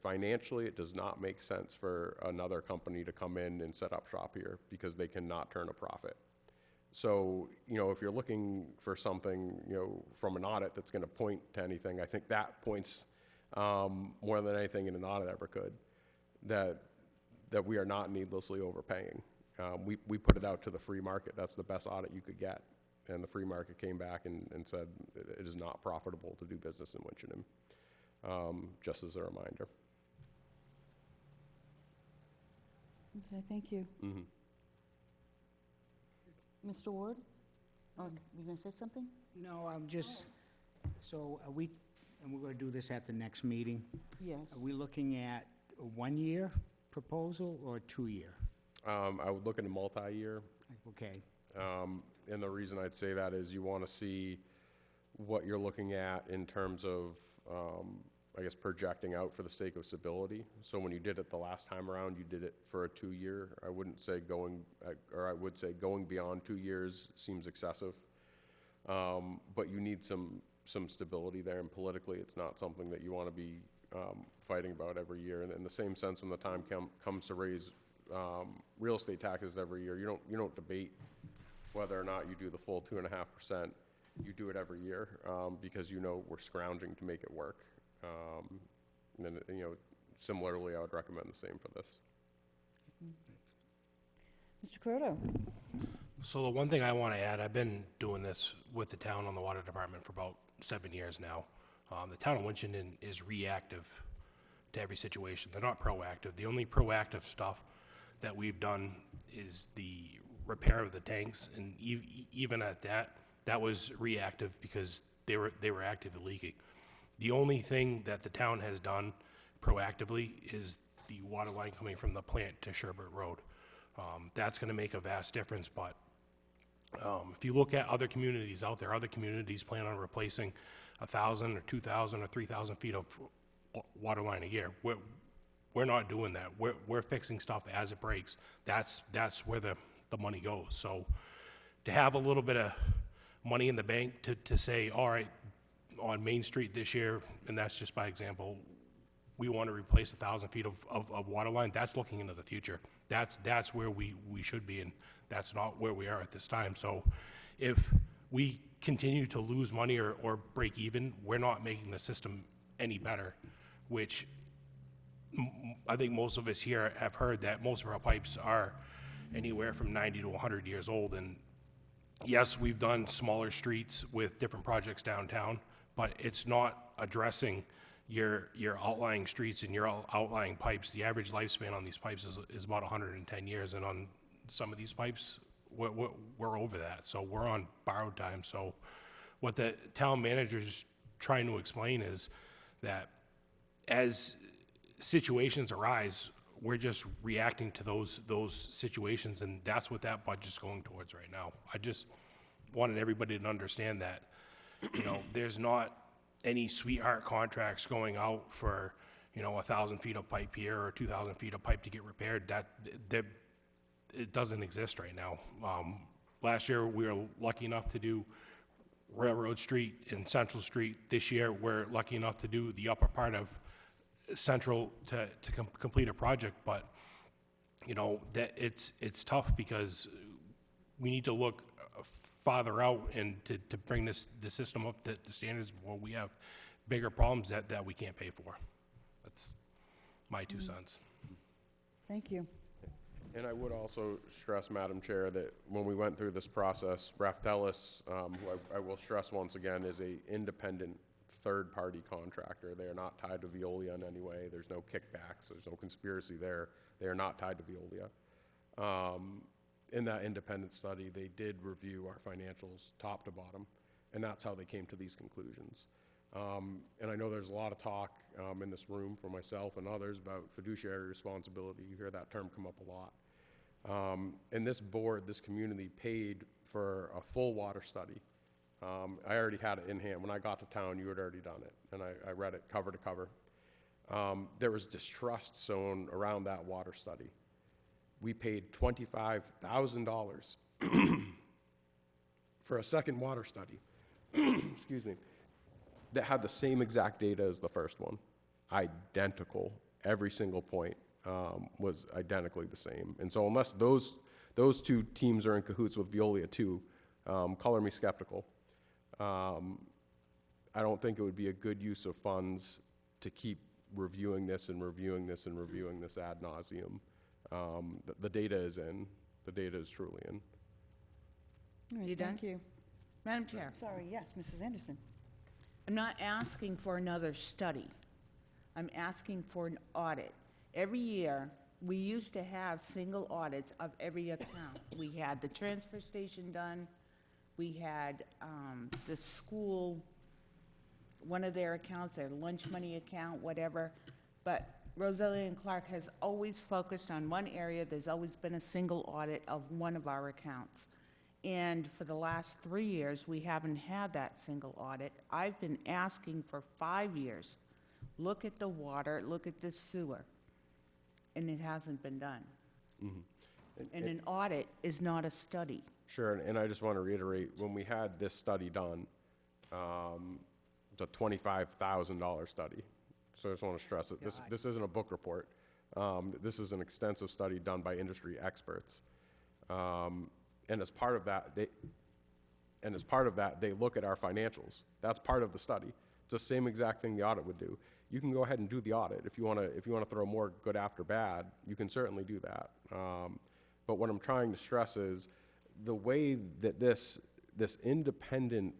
financially it does not make sense for another company to come in and set up shop here, because they cannot turn a profit. So, you know, if you're looking for something, you know, from an audit that's going to point to anything, I think that points more than anything in an audit ever could, that we are not needlessly overpaying. We put it out to the free market. That's the best audit you could get. And the free market came back and said it is not profitable to do business in Winchendon, just as a reminder. Okay, thank you. Mm-hmm. Mr. Ward? Oh, you going to say something? No, I'm just, so are we, and we're going to do this at the next meeting, Yes. are we looking at a one-year proposal or a two-year? I would look at a multi-year. Okay. And the reason I'd say that is you want to see what you're looking at in terms of, I guess, projecting out for the sake of stability. So when you did it the last time around, you did it for a 2-year. I wouldn't say I would say going beyond 2 years seems excessive. But you need some stability there, and politically it's not something that you want to be fighting about every year. And in the same sense, when the time comes to raise real estate taxes every year, you don't debate whether or not you do the full 2.5%. You do it every year because you know we're scrounging to make it work. And then, you know, similarly, I would recommend the same for this. Mr. Croto? So the one thing I want to add, I've been doing this with the town on the water department for about 7 years now. The town of Winchendon is reactive to every situation. They're not proactive. The only proactive stuff that we've done is the repair of the tanks, and even at that was reactive because they were actively leaking. The only thing that the town has done proactively is the water line coming from the plant to Sherbert Road. That's going to make a vast difference, but if you look at other communities out there, other communities plan on replacing 1,000 or 2,000 or 3,000 feet of water line a year. We're not doing that. We're fixing stuff as it breaks. That's where the money goes. So to have a little bit of money in the bank to say, all right, on Main Street this year, and that's just by example, we want to replace 1,000 feet of water line, that's looking into the future. That's where we should be, and that's not where we are at this time. So if we continue to lose money or break even, we're not making the system any better, which I think most of us here have heard that most of our pipes are anywhere from 90 to 100 years old. And yes, we've done smaller streets with different projects downtown, but it's not addressing your outlying streets and your outlying pipes. The average lifespan on these pipes is about 110 years, and on some of these pipes, we're over that. So we're on borrowed time. So what the town manager's trying to explain is that as situations arise, we're just reacting to those situations, and that's what that budget's going towards right now. I just wanted everybody to understand that, you know, there's not any sweetheart contracts going out for, you know, 1,000 feet of pipe here or 2,000 feet of pipe to get repaired. That it doesn't exist right now. Last year, we were lucky enough to do Railroad Street and Central Street. This year, we're lucky enough to do the upper part of Central to complete a project. But, you know, that it's tough because we need to look farther out and to bring the system up to the standards before we have bigger problems that we can't pay for. That's my 2 cents. Thank you. And I would also stress, Madam Chair, that when we went through this process, Raftellus, who I will stress once again, is a independent third-party contractor. They are not tied to Veolia in any way. There's no kickbacks. There's no conspiracy there. They are not tied to Veolia. In that independent study, they did review our financials top to bottom, and that's how they came to these conclusions. And I know there's a lot of talk in this room for myself and others about fiduciary responsibility. You hear that term come up a lot. And this board, this community, paid for a full water study. I already had it in hand. When I got to town, you had already done it, and I read it cover to cover. There was distrust sown around that water study. We paid $25,000 for a second water study, excuse me, that had the same exact data as the first one. Identical. Every single point was identically the same. And so unless those two teams are in cahoots with Veolia too, color me skeptical. I don't think it would be a good use of funds to keep reviewing this and reviewing this and reviewing this ad nauseum. The data is in. The data is truly in. All right, You done? thank you. Madam Chair, Sorry, yes, Mrs. Anderson. I'm not asking for another study. I'm asking for an audit. Every year, we used to have single audits of every account. We had the transfer station done. We had the school, one of their accounts, their lunch money account, whatever. But Roselia and Clark has always focused on one area. There's always been a single audit of one of our accounts. And for the last 3 years, we haven't had that single audit. I've been asking for 5 years, look at the water, look at the sewer, and it hasn't been done. Mm-hmm. And an audit is not a study. Sure, and I just want to reiterate, when we had this study done, it's a $25,000 study. So I just want to stress it. This isn't a book report. This is an extensive study done by industry experts. And as part of that, they look at our financials. That's part of the study. It's the same exact thing the audit would do. You can go ahead and do the audit. If you want to throw more good after bad, you can certainly do that. But what I'm trying to stress is the way that this independent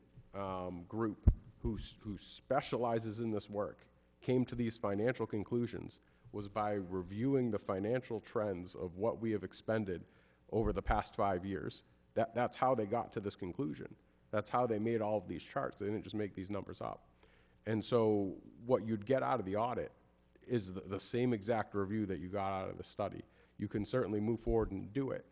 group who specializes in this work came to these financial conclusions was by reviewing the financial trends of what we have expended over the past 5 years. That's how they got to this conclusion. That's how they made all of these charts. They didn't just make these numbers up. And so what you'd get out of the audit is the same exact review that you got out of the study. You can certainly move forward and do it.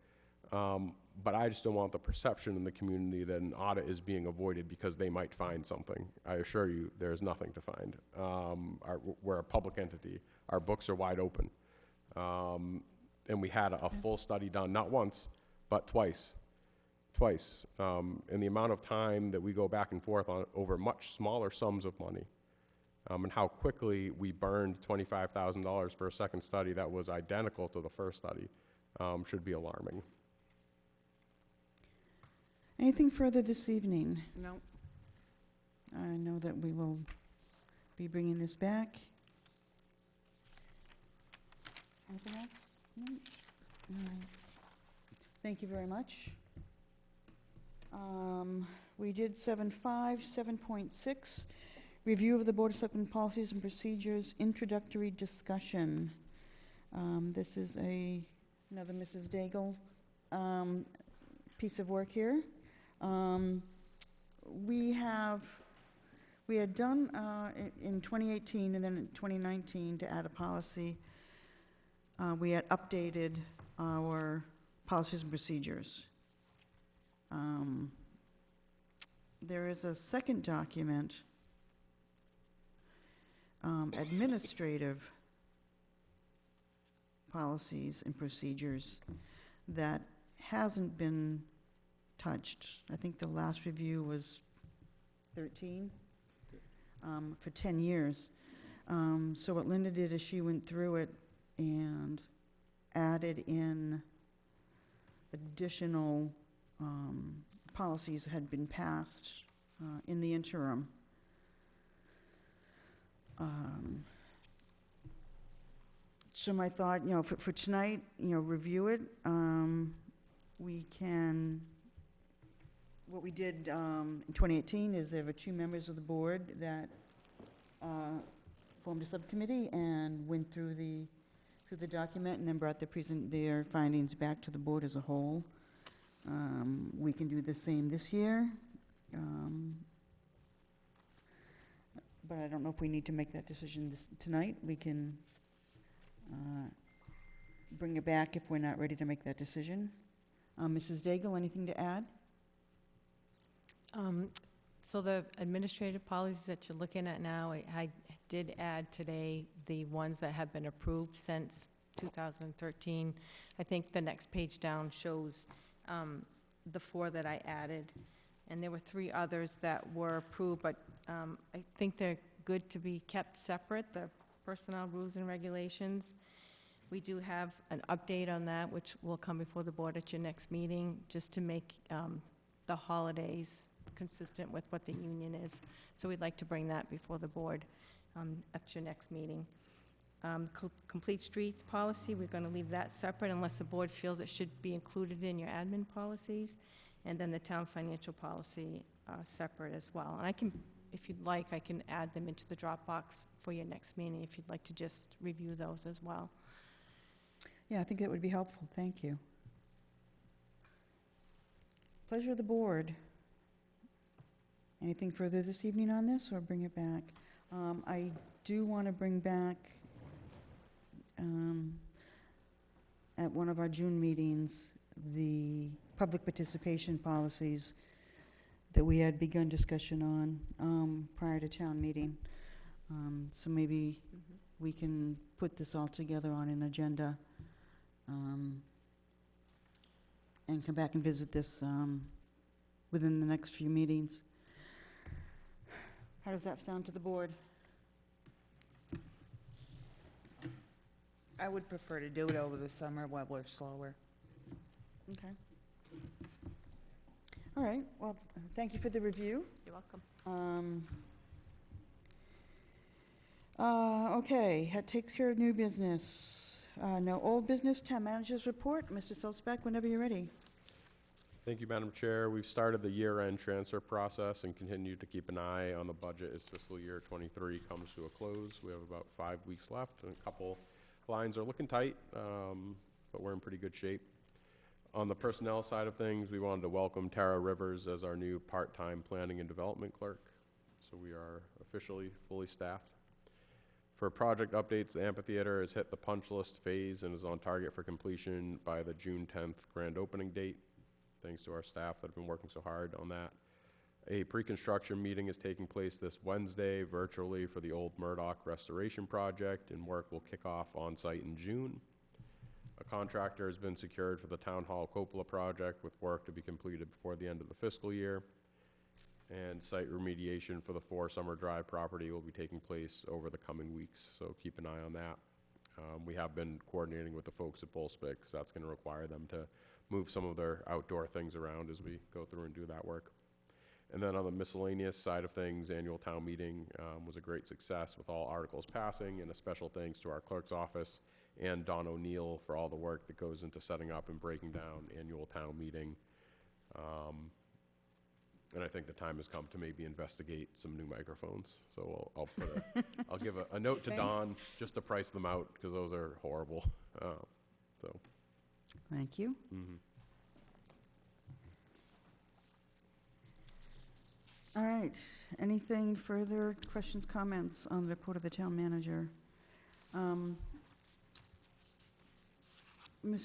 But I just don't want the perception in the community that an audit is being avoided because they might find something. I assure you, there's nothing to find. We're a public entity. Our books are wide open. And we had a full study done, not once, but twice. And the amount of time that we go back and forth on over much smaller sums of money, and how quickly we burned $25,000 for a second study that was identical to the first study, should be alarming. Anything further this evening? No. I know that we will be bringing this back. Anything else? No? All right. Thank you very much. We did 7.5, 7.6, review of the Board of Selectmen policies and procedures, introductory discussion. This is another Mrs. Daigle piece of work here. We had done in 2018 and then in 2019 to add a policy. We had updated our policies and procedures. There is a second document, administrative policies and procedures, that hasn't been touched. I think the last review was 13 for 10 years. So what Linda did is she went through it and added in additional policies that had been passed in the interim. So my thought, for tonight, review it. We can, what we did in 2018 is there were 2 members of the board that formed a subcommittee and went through the document and then brought their findings back to the board as a whole. We can do the same this year. But I don't know if we need to make that decision tonight. We can bring it back if we're not ready to make that decision. Mrs. Daigle, anything to add? So the administrative policies that you're looking at now, I did add today the ones that have been approved since 2013. I think the next page down shows the 4 that I added, and there were 3 others that were approved, but I think they're good to be kept separate, the personnel rules and regulations. We do have an update on that, which will come before the board at your next meeting, just to make the holidays consistent with what the union is. So we'd like to bring that before the board at your next meeting. Complete streets policy, we're going to leave that separate unless the board feels it should be included in your admin policies. And then the town financial policy separate as well. And I can, if you'd like, I can add them into the Dropbox for your next meeting if you'd like to just review those as well. Yeah, I think that would be helpful. Thank you. Pleasure of the board. Anything further this evening on this, or bring it back? I do want to bring back at one of our June meetings the public participation policies that we had begun discussion on prior to town meeting. So maybe we can put this all together on an agenda and come back and visit this within the next few meetings. How does that sound to the board? I would prefer to do it over the summer while we're slower. Okay. All right, well, thank you for the review. You're welcome. Okay, that takes care of new business. No old business, town manager's report. Mr. Solzback, whenever you're ready. Thank you, Madam Chair. We've started the year-end transfer process and continue to keep an eye on the budget as fiscal year '23 comes to a close. We have about 5 weeks left, and a couple lines are looking tight, but we're in pretty good shape. On the personnel side of things, we wanted to welcome Tara Rivers as our new part-time planning and development clerk. So we are officially fully staffed. For project updates, the amphitheater has hit the punch list phase and is on target for completion by the June 10th grand opening date. Thanks to our staff that have been working so hard on that. A pre-construction meeting is taking place this Wednesday virtually for the old Murdoch restoration project, and work will kick off on site in June. A contractor has been secured for the Town Hall Cupola project, with work to be completed before the end of the fiscal year. And site remediation for the 4 Summer Drive property will be taking place over the coming weeks, so keep an eye on that. We have been coordinating with the folks at Bullspit, because that's going to require them to move some of their outdoor things around as we go through and do that work. And then on the miscellaneous side of things, annual town meeting was a great success with all articles passing, and a special thanks to our clerk's office and Don O'Neill for all the work that goes into setting up and breaking down annual town meeting. And I think the time has come to maybe investigate some new microphones. So I'll give a note to Don just to price them out, because those are horrible. Thank you. All right, anything further, questions, comments on the report of the town manager? Mr.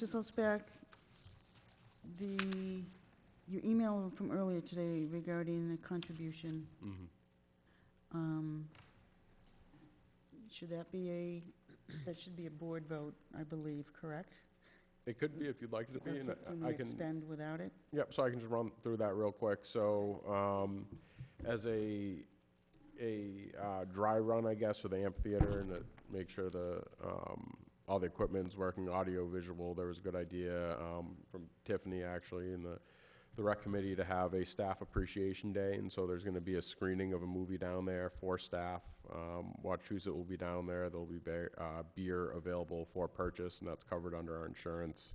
Solzback, your email from earlier today regarding the contribution, should that be that should be a board vote, I believe, correct? It could be if you'd like it to be, and Can I we can. expend without it? Yep, so I can just run through that real quick. So, as a dry run, I guess, for the amphitheater, and to make sure all the equipment's working, audio, visual, there was a good idea from Tiffany, actually, and the rec committee to have a staff appreciation day, and so there's gonna be a screening of a movie down there for staff. Wachusett will be down there. There'll be beer available for purchase, and that's covered under our insurance.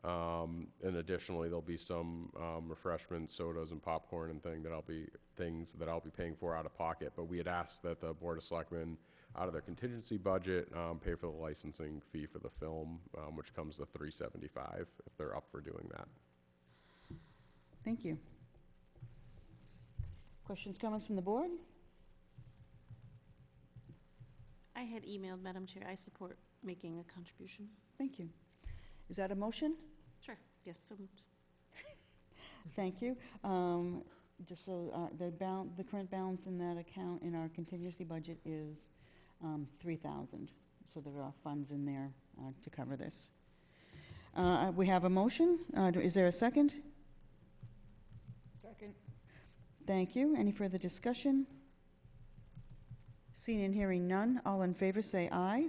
And additionally, there'll be some refreshments, sodas, and popcorn and things that I'll be paying for out of pocket. But we had asked that the Board of Selectmen, out of their contingency budget, pay for the licensing fee for the film, which comes to $375 if they're up for doing that. Thank you. Questions, comments from the board? I had emailed, Madam Chair, I support making a contribution. Thank you. Is that a motion? Sure, yes, so moved. Thank you. Just so the current balance in that account in our contingency budget is $3,000. So there are funds in there to cover this. We have a motion. Is there a second? Second. Thank you. Any further discussion? Seeing and hearing none, all in favor say aye.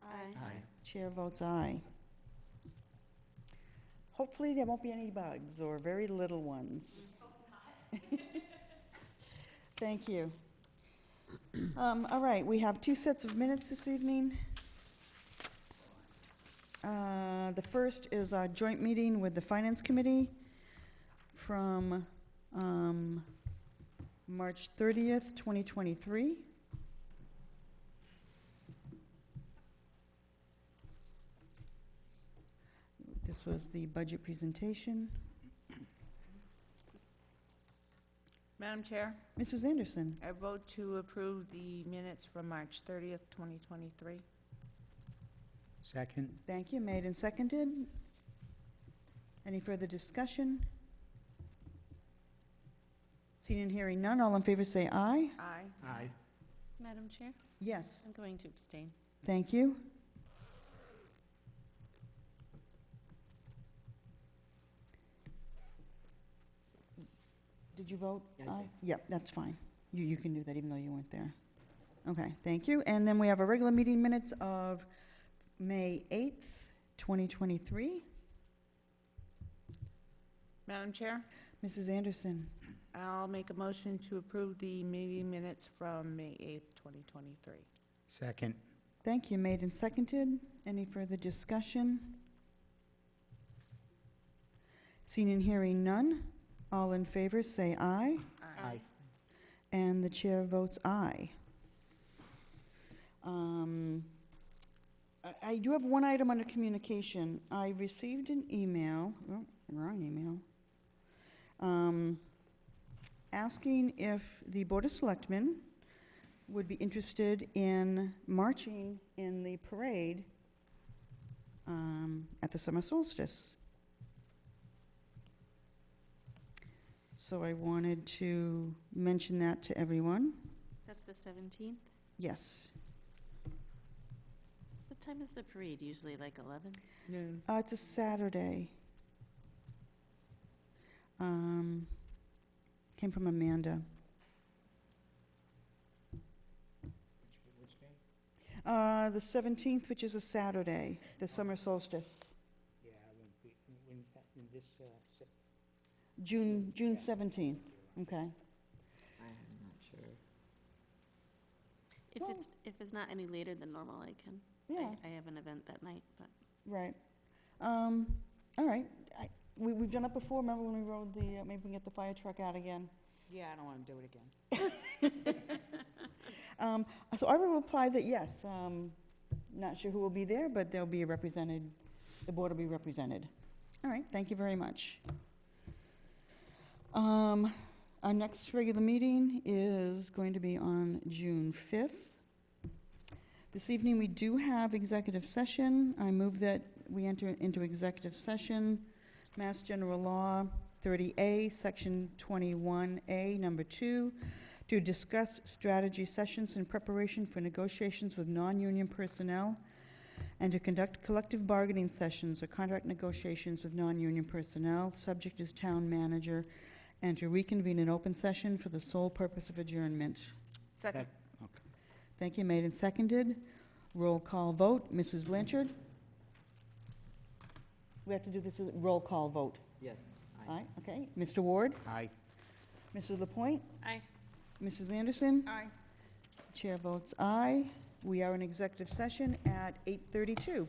Aye. Chair votes aye. Hopefully there won't be any bugs or very little ones. Thank you. All right, we have 2 sets of minutes this evening. The first is our joint meeting with the Finance Committee from March 30th, 2023. This was the budget presentation. Madam Chair, Mrs. Anderson? I vote to approve the minutes from March 30th, 2023. Second. Thank you. Made and seconded. Any further discussion? Seeing and hearing none, all in favor say aye. Aye. Aye. Madam Chair, Yes. I'm going to abstain. Thank you. Did you vote? Yeah, I did. Yep, that's fine. You can do that even though you weren't there. Okay, thank you. And then we have a regular meeting minutes of May 8th, 2023. Madam Chair, Mrs. Anderson? I'll make a motion to approve the meeting minutes from May 8th, 2023. Second. Thank you. Made and seconded. Any further discussion? Seeing and hearing none, all in favor say aye. Aye. And the chair votes aye. I do have one item under communication. I received an email, oh, wrong email, asking if the Board of Selectmen would be interested in marching in the parade at the summer solstice. So I wanted to mention that to everyone. That's the 17th? Yes. What time is the parade? Usually like 11? Noon. It's a Saturday. Came from Amanda. Which day? The 17th, which is a Saturday, the summer solstice. Yeah, I won't be, when's that, June 17th, okay. I'm not sure. If it's not any later than normal, I can. Yeah. I have an event that night, but. Right. All right. We've done it before, remember when we rode the, maybe we can get the fire truck out again. Yeah, I don't want to do it again. So I will reply that yes, not sure who will be there, but they'll be represented, the board will be represented. All right, thank you very much. Our next regular meeting is going to be on June 5th. This evening, we do have executive session. I move that we enter into executive session, Mass General Law 30A, Section 21A, Number 2, to discuss strategy sessions in preparation for negotiations with non-union personnel and to conduct collective bargaining sessions or contract negotiations with non-union personnel. Subject is town manager, and to reconvene an open session for the sole purpose of adjournment. Second. Thank you. Made and seconded. Roll call vote. Mrs. Blanchard? We have to do this as a roll call vote. Yes. Aye, okay. Mr. Ward? Aye. Mrs. Lapointe? Aye. Mrs. Anderson? Aye. Chair votes aye. We are in executive session at 8:32.